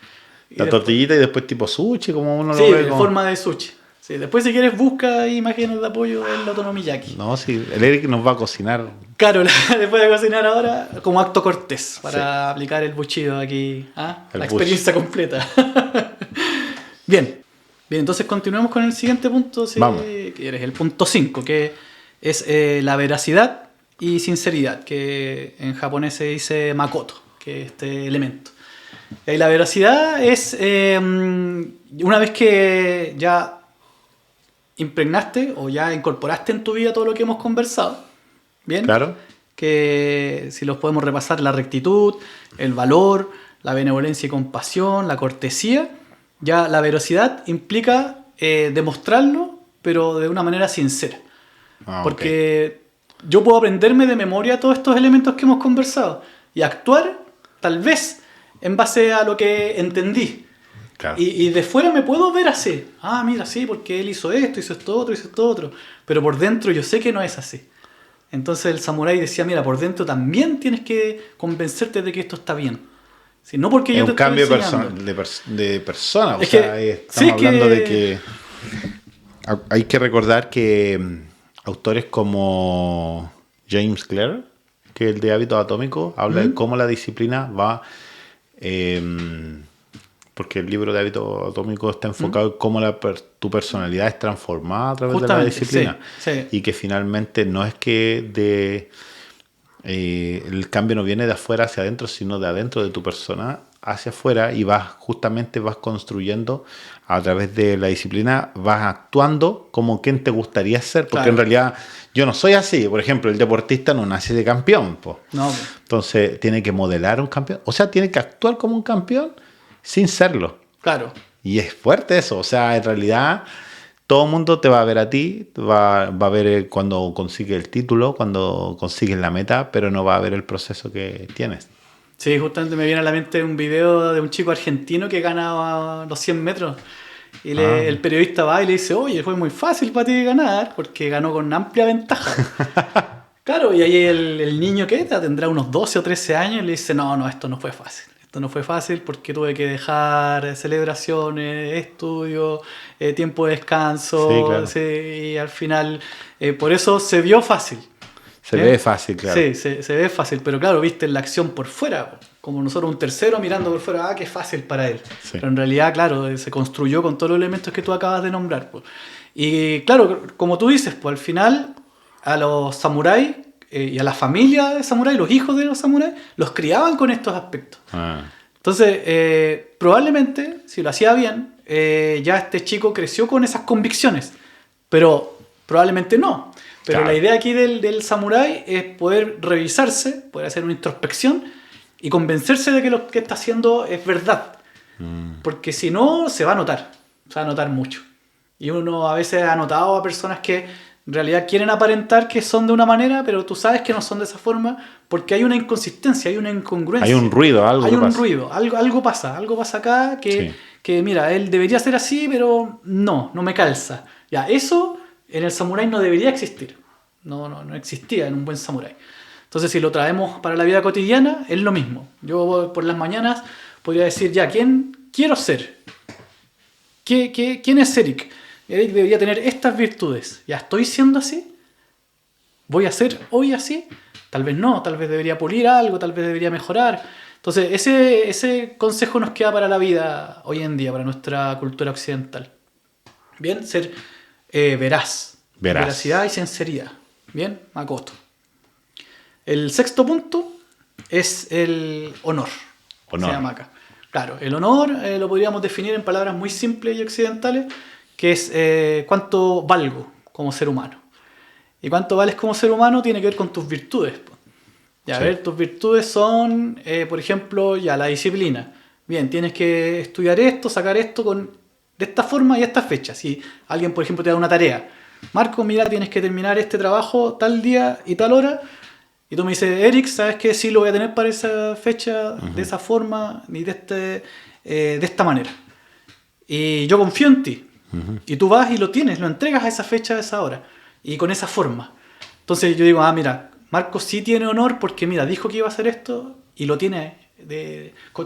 Tortillita y después tipo sushi, como uno lo ve. Sí, en forma de sushi. Sí, después si quieres busca imágenes de apoyo del Otonomiyaki. No, sí, el Eric nos va a cocinar. Claro, después de cocinar ahora como acto cortés para aplicar el buchido aquí, la experiencia completa. Bien, entonces continuemos con el siguiente punto, que eres el punto 5, que es la veracidad y sinceridad, que en japonés se dice makoto, que es este elemento. Y la veracidad es una vez que ya impregnaste o ya incorporaste en tu vida todo lo que hemos conversado, ¿bien? Claro. Que si los podemos repasar, la rectitud, el valor, la benevolencia y compasión, la cortesía. Ya la veracidad implica demostrarlo, pero de una manera sincera. Porque yo puedo aprenderme de memoria todos estos elementos que hemos conversado y actuar, tal vez, en base a lo que entendí. Claro. Y de fuera me puedo ver así. Mira, sí, porque él hizo esto otro. Pero por dentro yo sé que no es así. Entonces el samurái decía, mira, por dentro también tienes que convencerte de que esto está bien. Sí, no porque yo te estoy enseñando. Es un cambio de persona. O sea, estamos hablando de que hay que recordar que autores como James Clear, que es el de Hábitos Atómicos, habla de cómo la disciplina va... porque el libro de Hábitos Atómicos está enfocado en cómo tu personalidad es transformada a través de la disciplina. Sí. Y que finalmente no es que el cambio no viene de afuera hacia adentro, sino de adentro de tu persona hacia afuera, y vas construyendo a través de la disciplina, vas actuando como quien te gustaría ser, porque en realidad yo no soy así. Por ejemplo, el deportista no nace de campeón, No. Entonces tiene que modelar un campeón, o sea, tiene que actuar como un campeón sin serlo. Claro. Y es fuerte eso. O sea, en realidad todo el mundo te va a ver a ti, va a ver cuando consigues el título, cuando consigues la meta, pero no va a ver el proceso que tienes. Sí, justamente me viene a la mente un video de un chico argentino que ganaba los 100 metros. Y el periodista va y le dice, oye, fue muy fácil para ti ganar, porque ganó con amplia ventaja. Claro, y ahí el niño que tendrá unos 12 o 13 años y le dice, no, esto no fue fácil. Esto no fue fácil porque tuve que dejar celebraciones, estudios, tiempo de descanso. Sí, claro. Sí, y al final, por eso se vio fácil. Se ve fácil, claro. Sí, se ve fácil, pero claro, viste la acción por fuera, como nosotros un tercero mirando por fuera, qué fácil para él. Sí. Pero en realidad, claro, se construyó con todos los elementos que tú acabas de nombrar. Pues. Y claro, como tú dices, pues al final a los samuráis y a la familia de samuráis, los hijos de los samuráis, los criaban con estos aspectos. Entonces, probablemente, si lo hacía bien, ya este chico creció con esas convicciones, pero probablemente no. Pero claro, la idea aquí del samurái es poder revisarse, poder hacer una introspección y convencerse de que lo que está haciendo es verdad. Porque si no, se va a notar mucho. Y uno a veces ha notado a personas que en realidad quieren aparentar que son de una manera, pero tú sabes que no son de esa forma porque hay una inconsistencia, hay una incongruencia. Hay un ruido, algo pasa acá que mira, él debería ser así, pero no me calza. Ya, eso en el samurái no debería existir. No existía en un buen samurái. Entonces, si lo traemos para la vida cotidiana, es lo mismo. Yo por las mañanas podría decir, ya, ¿quién quiero ser? ¿Quién es Eric? Eric debería tener estas virtudes. ¿Ya estoy siendo así? ¿Voy a ser hoy así? Tal vez no, tal vez debería pulir algo, tal vez debería mejorar. Entonces, ese consejo nos queda para la vida hoy en día, para nuestra cultura occidental. Bien, ser veraz. Veracidad y sinceridad. Bien, Makoto. El sexto punto es el honor. Se llama acá. Claro, el honor lo podríamos definir en palabras muy simples y occidentales, que es cuánto valgo como ser humano. Y cuánto vales como ser humano tiene que ver con tus virtudes. Ya, sí. A ver, tus virtudes son, por ejemplo, ya la disciplina. Bien, tienes que estudiar esto, sacar esto de esta forma y a esta fecha. Si alguien, por ejemplo, te da una tarea, Marco, mira, tienes que terminar este trabajo tal día y tal hora, y tú me dices, Eric, ¿sabes qué? Sí, lo voy a tener para esa fecha, de esa forma y de esta manera. Y yo confío en ti. Y tú vas y lo tienes, lo entregas a esa fecha, a esa hora, y con esa forma. Entonces yo digo, mira, Marco sí tiene honor porque, mira, dijo que iba a hacer esto y lo tiene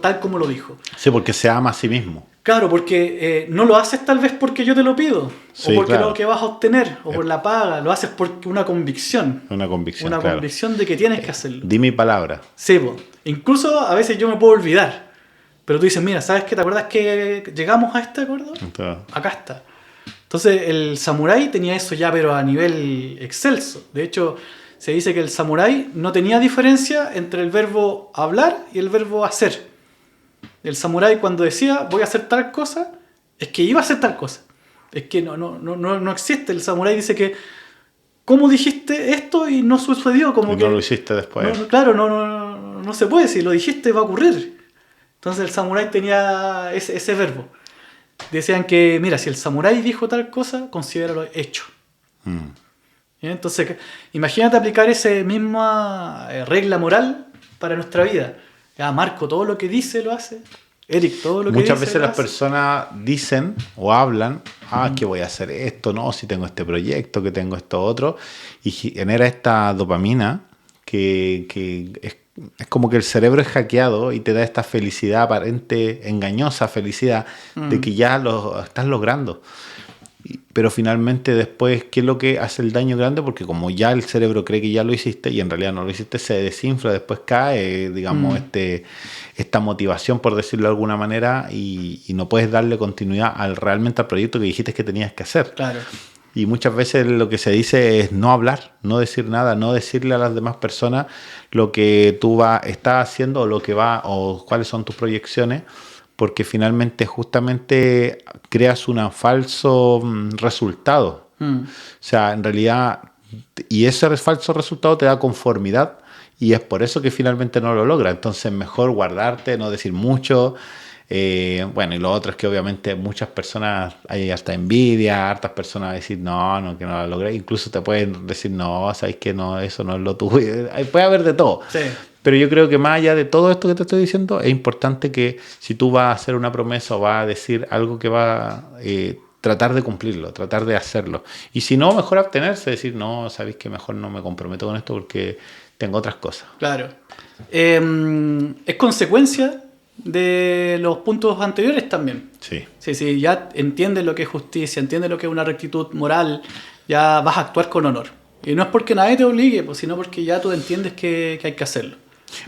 tal como lo dijo. Sí, porque se ama a sí mismo. Claro, porque no lo haces tal vez porque yo te lo pido, sí, o porque claro, lo que vas a obtener, o por la paga, lo haces porque una convicción. Una convicción, Una claro, convicción de que tienes que hacerlo. Di mi palabra. Sí, pues. Incluso a veces yo me puedo olvidar, pero tú dices, mira, ¿sabes qué? ¿Te acuerdas que llegamos a este acuerdo? Acá está. Entonces el samurái tenía eso ya, pero a nivel excelso. De hecho, se dice que el samurái no tenía diferencia entre el verbo hablar y el verbo hacer. El samurái cuando decía voy a hacer tal cosa, es que iba a hacer tal cosa. Es que no existe. El samurái dice que ¿cómo dijiste esto y no sucedió? Como y que no lo hiciste después. Claro, no se puede. Si lo dijiste va a ocurrir. Entonces el samurái tenía ese verbo. Decían que, mira, si el samurái dijo tal cosa, considéralo hecho. Entonces, imagínate aplicar esa misma regla moral para nuestra vida. Ya, Marco, todo lo que dice lo hace. Eric, todo lo que muchas dice veces lo las hace. Personas dicen o hablan, que voy a hacer esto, no, si tengo este proyecto, que tengo esto otro, y genera esta dopamina que es como que el cerebro es hackeado y te da esta felicidad aparente, engañosa felicidad de que ya lo estás logrando. Pero finalmente después, ¿qué es lo que hace el daño grande? Porque como ya el cerebro cree que ya lo hiciste y en realidad no lo hiciste, se desinfla, después cae, digamos, esta motivación, por decirlo de alguna manera, y no puedes darle continuidad realmente al proyecto que dijiste que tenías que hacer. Claro. Y muchas veces lo que se dice es no hablar, no decir nada, no decirle a las demás personas lo que tú estás haciendo o cuáles son tus proyecciones, porque finalmente justamente creas un falso resultado. O sea, en realidad, y ese falso resultado te da conformidad y es por eso que finalmente no lo logra. Entonces mejor guardarte, no decir mucho. Bueno, y lo otro es que obviamente muchas personas, hay hasta envidia, hartas personas decir no, que no la logré. Incluso te pueden decir no, sabes que no, eso no es lo tuyo. Puede haber de todo. Sí. Pero yo creo que más allá de todo esto que te estoy diciendo, es importante que si tú vas a hacer una promesa o vas a decir algo que va a tratar de cumplirlo, tratar de hacerlo. Y si no, mejor abstenerse, decir, no, sabéis que mejor no me comprometo con esto porque tengo otras cosas. Claro. Es consecuencia de los puntos anteriores también. Sí. Sí, ya entiendes lo que es justicia, entiendes lo que es una rectitud moral, ya vas a actuar con honor. Y no es porque nadie te obligue, pues, sino porque ya tú entiendes que hay que hacerlo.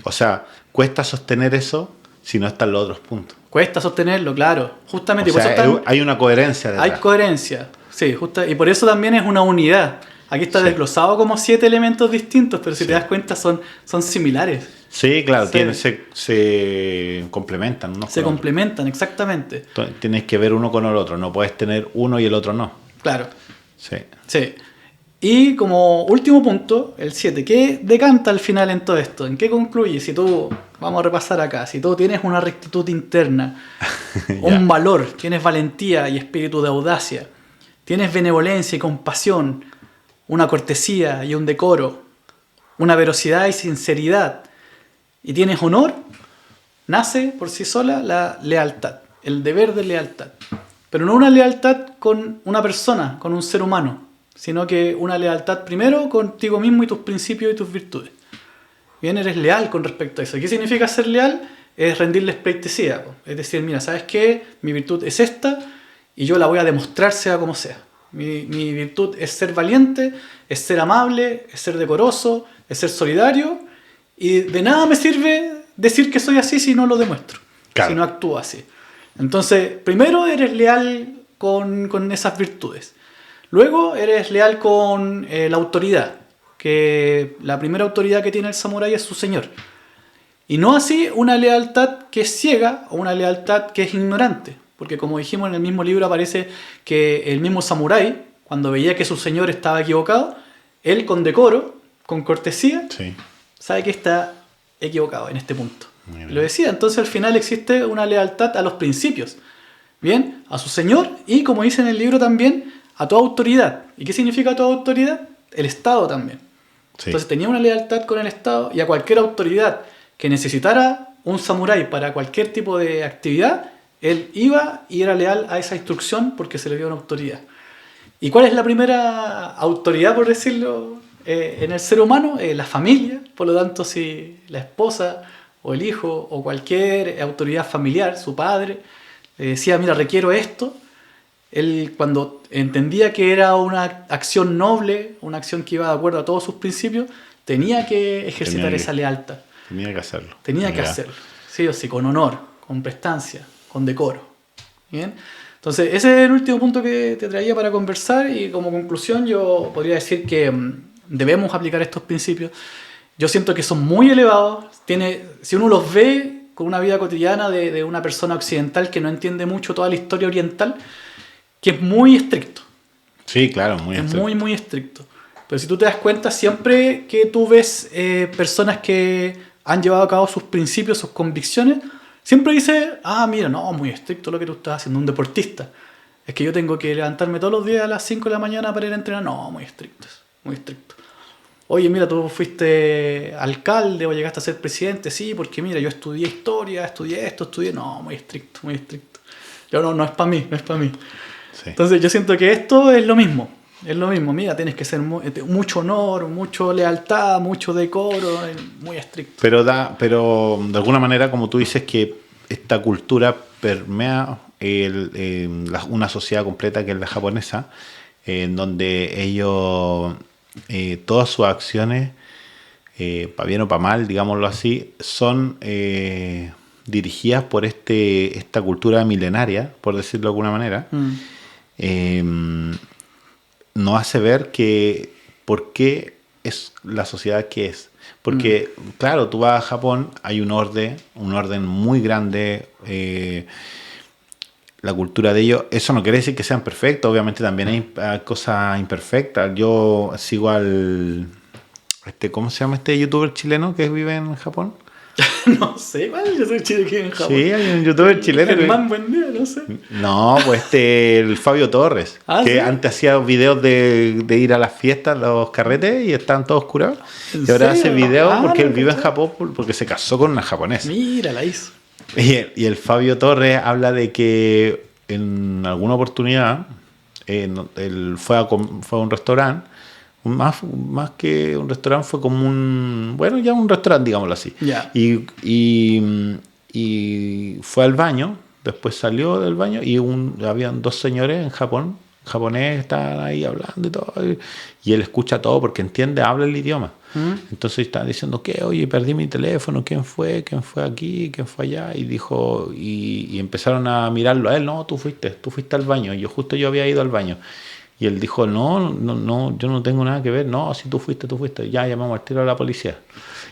O sea, cuesta sostener eso si no están los otros puntos. Cuesta sostenerlo, claro. Justamente. O sea, hay una coherencia detrás. Hay coherencia, sí, y por eso también es una unidad. Aquí está desglosado como 7 elementos distintos, pero si te das cuenta son similares. Sí, claro, se complementan. Se complementan, exactamente. Tienes que ver uno con el otro, no puedes tener uno y el otro no. Claro. Sí. Y como último punto, el 7, ¿qué decanta al final en todo esto? ¿En qué concluye? Si tú, vamos a repasar acá, si tú tienes una rectitud interna, un valor, tienes valentía y espíritu de audacia, tienes benevolencia y compasión, una cortesía y un decoro, una verosidad y sinceridad, y tienes honor, nace por sí sola la lealtad, el deber de lealtad. Pero no una lealtad con una persona, con un ser humano, sino que una lealtad primero contigo mismo y tus principios y tus virtudes. Bien, eres leal con respecto a eso. ¿Qué significa ser leal? Es rendirles pleitesía. Es decir, mira, ¿sabes qué? Mi virtud es esta y yo la voy a demostrar sea como sea. Mi virtud es ser valiente, es ser amable, es ser decoroso, es ser solidario, y de nada me sirve decir que soy así si no lo demuestro, si no actúo así. Entonces, primero eres leal con esas virtudes. Luego eres leal con la autoridad, que la primera autoridad que tiene el samurái es su señor. Y no así una lealtad que es ciega o una lealtad que es ignorante. Porque como dijimos en el mismo libro aparece que el mismo samurái, cuando veía que su señor estaba equivocado, él con decoro, con cortesía, sabe que está equivocado en este punto. Lo decía, entonces al final existe una lealtad a los principios. Bien, a su señor y, como dice en el libro también, a toda autoridad. ¿Y qué significa toda autoridad? El Estado también. Entonces tenía una lealtad con el Estado y a cualquier autoridad que necesitara un samurái para cualquier tipo de actividad, él iba y era leal a esa instrucción porque se le dio una autoridad. ¿Y cuál es la primera autoridad, por decirlo, en el ser humano? La familia. Por lo tanto, si la esposa o el hijo o cualquier autoridad familiar, su padre, le decía, mira, requiero esto, él, cuando entendía que era una acción noble, una acción que iba de acuerdo a todos sus principios, tenía que ejercitar esa lealtad. Tenía que hacerlo. Tenía que hacerlo. Sí o sí, con honor, con prestancia, con decoro. ¿Bien? Entonces, ese es el último punto que te traía para conversar, y como conclusión yo podría decir que debemos aplicar estos principios. Yo siento que son muy elevados. Si uno los ve con una vida cotidiana de una persona occidental que no entiende mucho toda la historia oriental, que es muy estricto. Sí, claro, muy estricto. Es muy, muy estricto. Pero si tú te das cuenta, siempre que tú ves personas que han llevado a cabo sus principios, sus convicciones, siempre dice, mira, no, muy estricto lo que tú estás haciendo, un deportista. Es que yo tengo que levantarme todos los días a las 5 de la mañana para ir a entrenar. No, muy estricto, muy estricto. Oye, mira, tú fuiste alcalde o llegaste a ser presidente. Sí, porque mira, yo estudié historia, estudié esto, estudié... No, muy estricto, muy estricto. Yo no es para mí, no es para mí. Sí. Entonces yo siento que esto es lo mismo. Es lo mismo, mira, tienes que ser mucho honor, mucho lealtad, mucho decoro, muy estricto. Pero de alguna manera, como tú dices, que esta cultura permea una sociedad completa que es la japonesa, en donde ellos, todas sus acciones, para bien o para mal, digámoslo así, son dirigidas por esta cultura milenaria, por decirlo de alguna manera. Nos hace ver que por qué es la sociedad que es. Porque, claro, tú vas a Japón, hay un orden muy grande, la cultura de ellos. Eso no quiere decir que sean perfectos, obviamente también hay cosas imperfectas. Yo sigo al... ¿cómo se llama este youtuber chileno que vive en Japón? No sé, yo soy chileno en Japón. Sí, hay un youtuber chileno. Germán Buendía, no sé. No, pues el Fabio Torres, que ¿sí? Antes hacía videos de ir a las fiestas, los carretes, y estaban todos curados. Y ahora hace videos porque él vive en Japón, porque se casó con una japonesa. Mira, la hizo. Y el Fabio Torres habla de que en alguna oportunidad él fue a un restaurante. Más que un restaurante, fue como un restaurante, digámoslo así. Yeah. Y fue al baño, después salió del baño y habían dos señores en Japón, japonés, están ahí hablando y todo. Y él escucha todo porque entiende, habla el idioma. Entonces está diciendo que, oye, perdí mi teléfono, ¿quién fue aquí? ¿Quién fue allá? Y dijo, y empezaron a mirarlo a él, no, tú fuiste al baño. Yo había ido al baño. Y él dijo, no, yo no tengo nada que ver. No, si tú fuiste. Ya llamamos al tiro a la policía.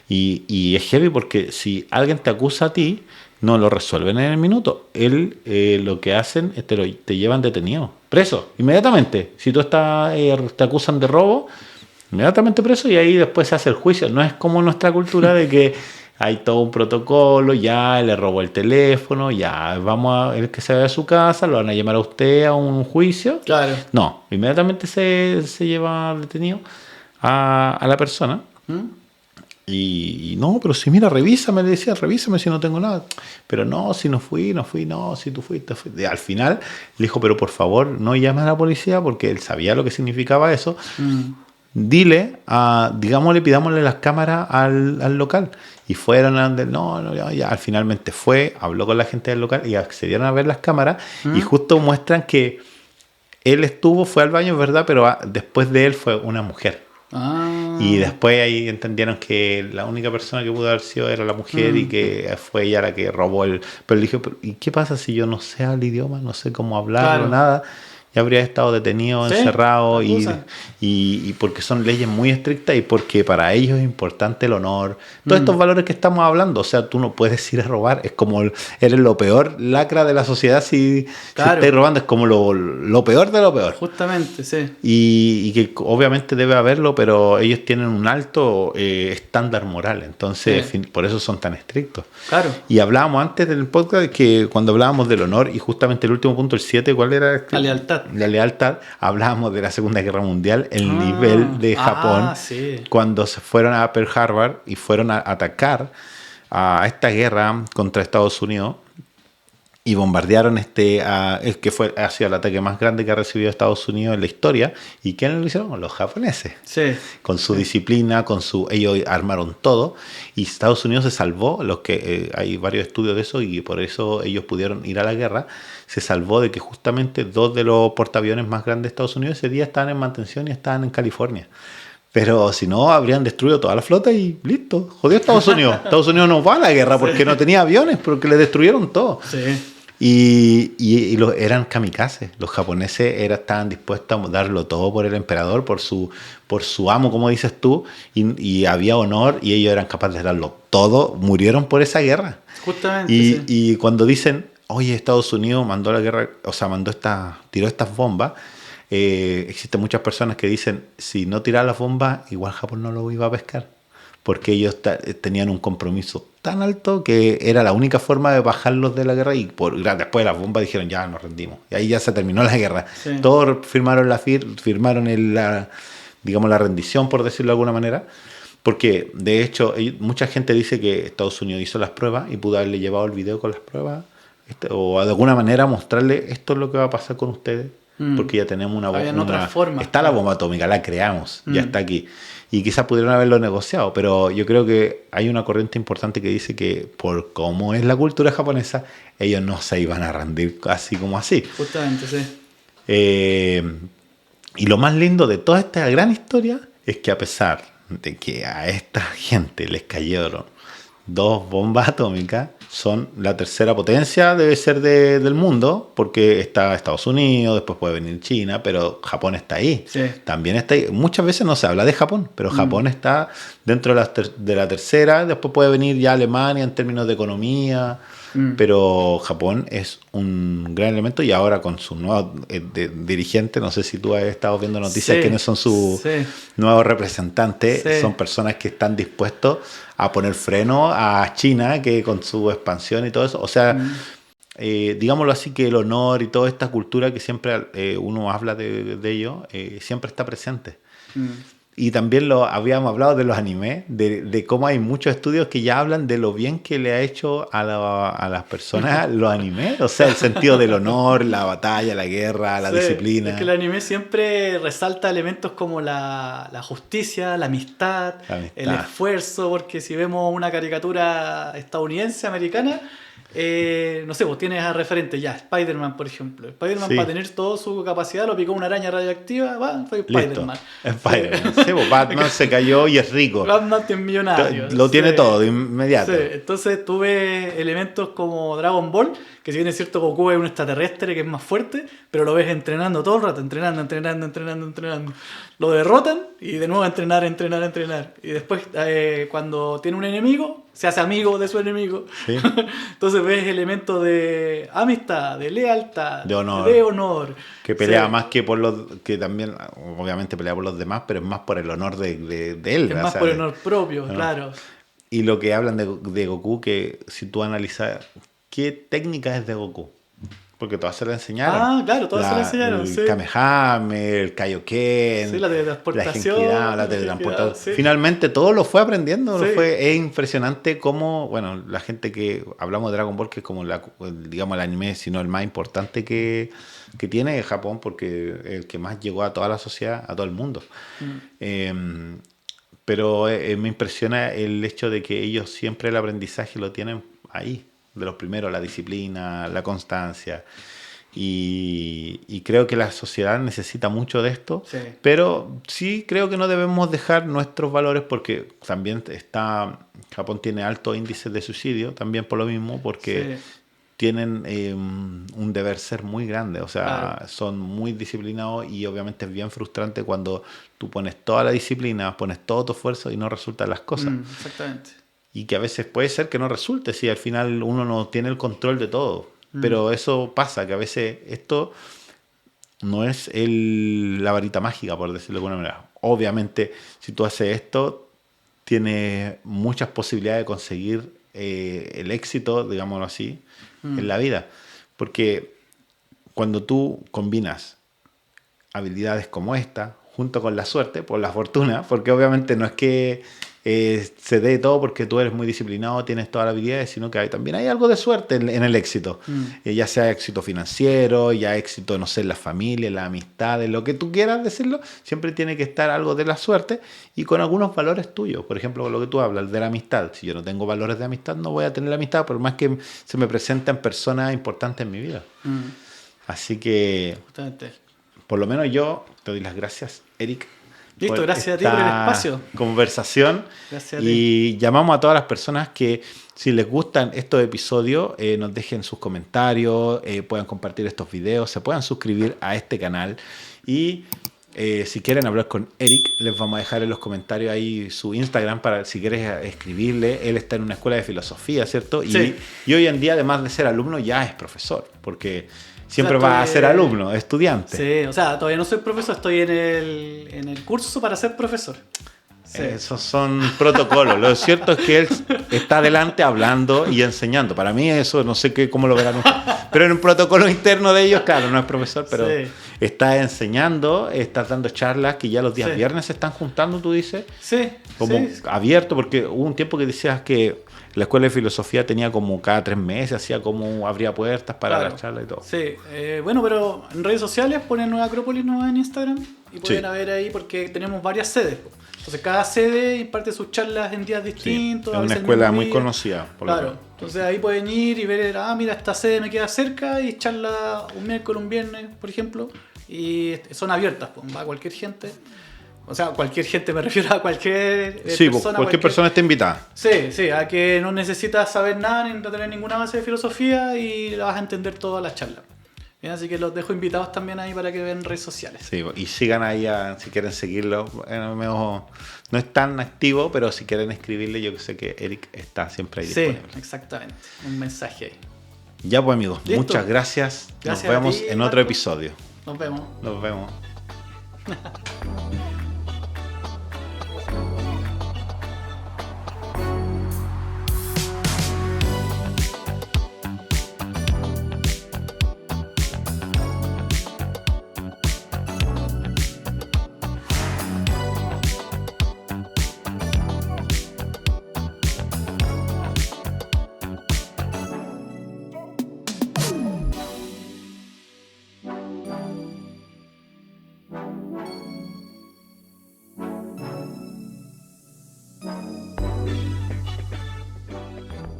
Y es heavy porque si alguien te acusa a ti, no lo resuelven en el minuto. Lo que hacen es te llevan detenido, preso, inmediatamente. Si tú te acusan de robo, inmediatamente preso y ahí después se hace el juicio. No es como nuestra cultura de que hay todo un protocolo, ya le robó el teléfono, ya el que se vaya a su casa, lo van a llamar a usted a un juicio. Claro. No, inmediatamente se lleva detenido a la persona. Y no, pero si mira, revísame, le decía, revísame si no tengo nada. Pero no, si no fui, no, si tú fuiste. Y al final le dijo, pero por favor, no llame a la policía porque él sabía lo que significaba eso. Dile, digámosle, pidámosle las cámaras al local. Y fueron a ya, finalmente habló con la gente del local y accedieron a ver las cámaras y justo muestran que él fue al baño, es verdad, pero después de él fue una mujer. Y después ahí entendieron que la única persona que pudo haber sido era la mujer y que fue ella la que robó Pero le dije, ¿y qué pasa si yo no sé el idioma? No sé cómo hablarlo, nada. Ya habría estado detenido, encerrado y porque son leyes muy estrictas y porque para ellos es importante el honor. Todos estos valores que estamos hablando, o sea, tú no puedes ir a robar, es como eres lo peor lacra de la sociedad si estás robando, es como lo peor de lo peor. Justamente, sí. Y que obviamente debe haberlo, pero ellos tienen un alto estándar moral, entonces por eso son tan estrictos. Claro. Y hablábamos antes del podcast que cuando hablábamos del honor y justamente el último punto, el 7, ¿cuál era? La lealtad. La lealtad, hablábamos de la Segunda Guerra Mundial, el nivel de Japón cuando se fueron a Pearl Harbor y fueron a atacar a esta guerra contra Estados Unidos y bombardearon ha sido el ataque más grande que ha recibido Estados Unidos en la historia. ¿Y quiénes lo hicieron? Los japoneses. Sí. Con su disciplina, ellos armaron todo y Estados Unidos se salvó. Hay varios estudios de eso y por eso ellos pudieron ir a la guerra. Se salvó de que justamente 2 de los portaaviones más grandes de Estados Unidos ese día estaban en mantención y estaban en California. Pero si no, habrían destruido toda la flota y listo, jodió Estados Unidos. Estados Unidos no va a la guerra porque no tenía aviones, porque le destruyeron todo. Sí. Y eran kamikazes. Los japoneses estaban dispuestos a darlo todo por el emperador, por su amo, como dices tú, y había honor y ellos eran capaces de darlo todo. Murieron por esa guerra. Justamente. Y cuando dicen, oye, Estados Unidos mandó la guerra, o sea, tiró estas bombas, existen muchas personas que dicen, si no tiraba las bombas, igual Japón no lo iba a pescar. Porque ellos tenían un compromiso tan alto que era la única forma de bajarlos de la guerra y después de las bombas dijeron ya nos rendimos y ahí ya se terminó la guerra. Todos firmaron la rendición, por decirlo de alguna manera, porque de hecho mucha gente dice que Estados Unidos hizo las pruebas y pudo haberle llevado el video con las pruebas o de alguna manera mostrarle esto es lo que va a pasar con ustedes porque ya tenemos una bomba. Está la bomba atómica, la creamos, ya está aquí. Y quizás pudieron haberlo negociado, pero yo creo que hay una corriente importante que dice que por cómo es la cultura japonesa, ellos no se iban a rendir así como así. Justamente, sí. Y lo más lindo de toda esta gran historia es que a pesar de que a esta gente les cayeron 2 bombas atómicas, son la tercera potencia, debe ser del mundo, porque está Estados Unidos, después puede venir China, pero Japón está ahí. Sí. También está ahí. Muchas veces no se habla de Japón, pero Japón está dentro de la tercera, después puede venir ya Alemania en términos de economía, pero Japón es un gran elemento y ahora con su nuevo dirigente, no sé si tú has estado viendo noticias, quiénes son sus nuevos representantes, son personas que están dispuestos a poner freno a China, que con su expansión y todo eso, o sea, digámoslo así, que el honor y toda esta cultura que siempre uno habla de ello, siempre está presente. Y también habíamos hablado de los animes, de cómo hay muchos estudios que ya hablan de lo bien que le ha hecho a las personas los animes. O sea, el sentido del honor, la batalla, la guerra, la disciplina. Es que el anime siempre resalta elementos como la justicia, la amistad, el esfuerzo, porque si vemos una caricatura estadounidense, americana, no sé, pues tienes a referente ya, Spider-Man, por ejemplo. Spider-Man, Sí. para tener toda su capacidad, lo picó una araña radioactiva, va, soy Listo. Spider-Man. Spider-Man. Sí, pues Batman se cayó y es rico. Batman es millonario. Lo tiene Sí. todo de inmediato. Sí, entonces tú ves elementos como Dragon Ball, que si bien es cierto Goku es un extraterrestre que es más fuerte, pero lo ves entrenando todo el rato, entrenando. Lo derrotan y de nuevo a entrenar. Y después cuando tiene un enemigo, se hace amigo de su enemigo. Sí. Entonces ves elementos de amistad, de lealtad, De honor. de honor. Que pelea Sí. más que por los... Que también, obviamente, pelea por los demás, pero es más por el honor de él. Es o más sea, por honor propio, ¿no? claro. Y lo que hablan de Goku, que si tú analizas, ¿qué técnica es de Goku? Porque todas se la enseñaron. Ah, claro, todas se la enseñaron, El sí. Kamehame, el Kaioken, Sí, la teletransportación, la Genkidama, la teletransportación. Finalmente todo lo fue aprendiendo. Sí. Es impresionante cómo, bueno, la gente que hablamos de Dragon Ball, que es como digamos el anime, sino el más importante que tiene Japón, porque es el que más llegó a toda la sociedad, a todo el mundo. Pero me impresiona el hecho de que ellos siempre el aprendizaje lo tienen ahí, de los primeros, la disciplina, la constancia. Y creo que la sociedad necesita mucho de esto, Sí. pero sí creo que no debemos dejar nuestros valores porque también Japón tiene altos índices de suicidio, también por lo mismo, porque tienen un deber ser muy grande, o sea, son muy disciplinados y obviamente es bien frustrante cuando tú pones toda la disciplina, pones todo tu esfuerzo y no resultan las cosas. Exactamente. Y que a veces puede ser que no resulte, si al final uno no tiene el control de todo. Pero eso pasa, que a veces esto no es la varita mágica, por decirlo de alguna manera. Obviamente, si tú haces esto, tienes muchas posibilidades de conseguir el éxito, digámoslo así, en la vida. Porque cuando tú combinas habilidades como esta, junto con la suerte, por la fortuna, porque obviamente no es que se dé todo porque tú eres muy disciplinado, tienes todas las habilidades, sino que también hay algo de suerte en el éxito. Ya sea éxito financiero, ya éxito, no sé, en la familia, en las amistades, lo que tú quieras decirlo, siempre tiene que estar algo de la suerte y con algunos valores tuyos. Por ejemplo, lo que tú hablas de la amistad. Si yo no tengo valores de amistad, no voy a tener amistad, por más que se me presenten personas importantes en mi vida. Así que, justamente, por lo menos yo te doy las gracias, Eric. Listo, gracias a ti por el espacio. Conversación. Gracias a ti. Y llamamos a todas las personas que, si les gustan estos episodios, nos dejen sus comentarios, puedan compartir estos videos, se puedan suscribir a este canal. Y si quieren hablar con Eric, les vamos a dejar en los comentarios ahí su Instagram para si quieres escribirle. Él está en una escuela de filosofía, ¿cierto? Sí. Y hoy en día, además de ser alumno, ya es profesor, porque siempre va a ser alumno, estudiante. Sí, o sea, todavía no soy profesor, estoy en el curso para ser profesor. Sí. Esos son protocolos. Lo cierto es que él está adelante hablando y enseñando. Para mí eso, no sé cómo lo verán ustedes. Pero en un protocolo interno de ellos, claro, no es profesor, pero está enseñando, está dando charlas que ya los días viernes se están juntando, tú dices. Sí. Como abierto, porque hubo un tiempo que decías que la escuela de filosofía tenía como cada 3 meses, hacía como abría puertas para la charla y todo. Sí, bueno, pero en redes sociales ponen Nueva Acrópolis Nueva en Instagram y pueden ver ahí porque tenemos varias sedes. Entonces cada sede imparte sus charlas en días distintos. Es una escuela muy conocida. Claro, entonces ahí pueden ir y ver, mira, esta sede me queda cerca y charla un miércoles, un viernes, por ejemplo. Y son abiertas, pues, va a cualquier gente. O sea, cualquier gente me refiero a cualquier persona. Cualquier persona está invitada. Sí, a que no necesitas saber nada ni no tener ninguna base de filosofía y la vas a entender todas las charlas. Bien, así que los dejo invitados también ahí para que vean redes sociales. Sí, y sigan ahí si quieren seguirlo. No es tan activo, pero si quieren escribirle, yo sé que Eric está siempre ahí disponible. Sí, exactamente. Un mensaje ahí. Ya pues, amigos, ¿Listo? Muchas gracias. Gracias Nos vemos a ti, en otro Marco. episodio. Nos vemos. Nos vemos.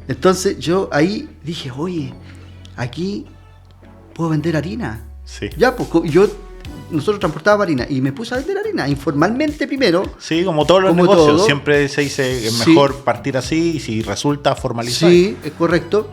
Entonces yo ahí Dije, oye, aquí puedo vender harina. Sí. Ya, pues nosotros transportábamos harina y me puse a vender harina informalmente primero. Sí, como todos los como negocios, todo. siempre se dice es Sí. mejor partir así y si resulta formalizar. Sí, es correcto.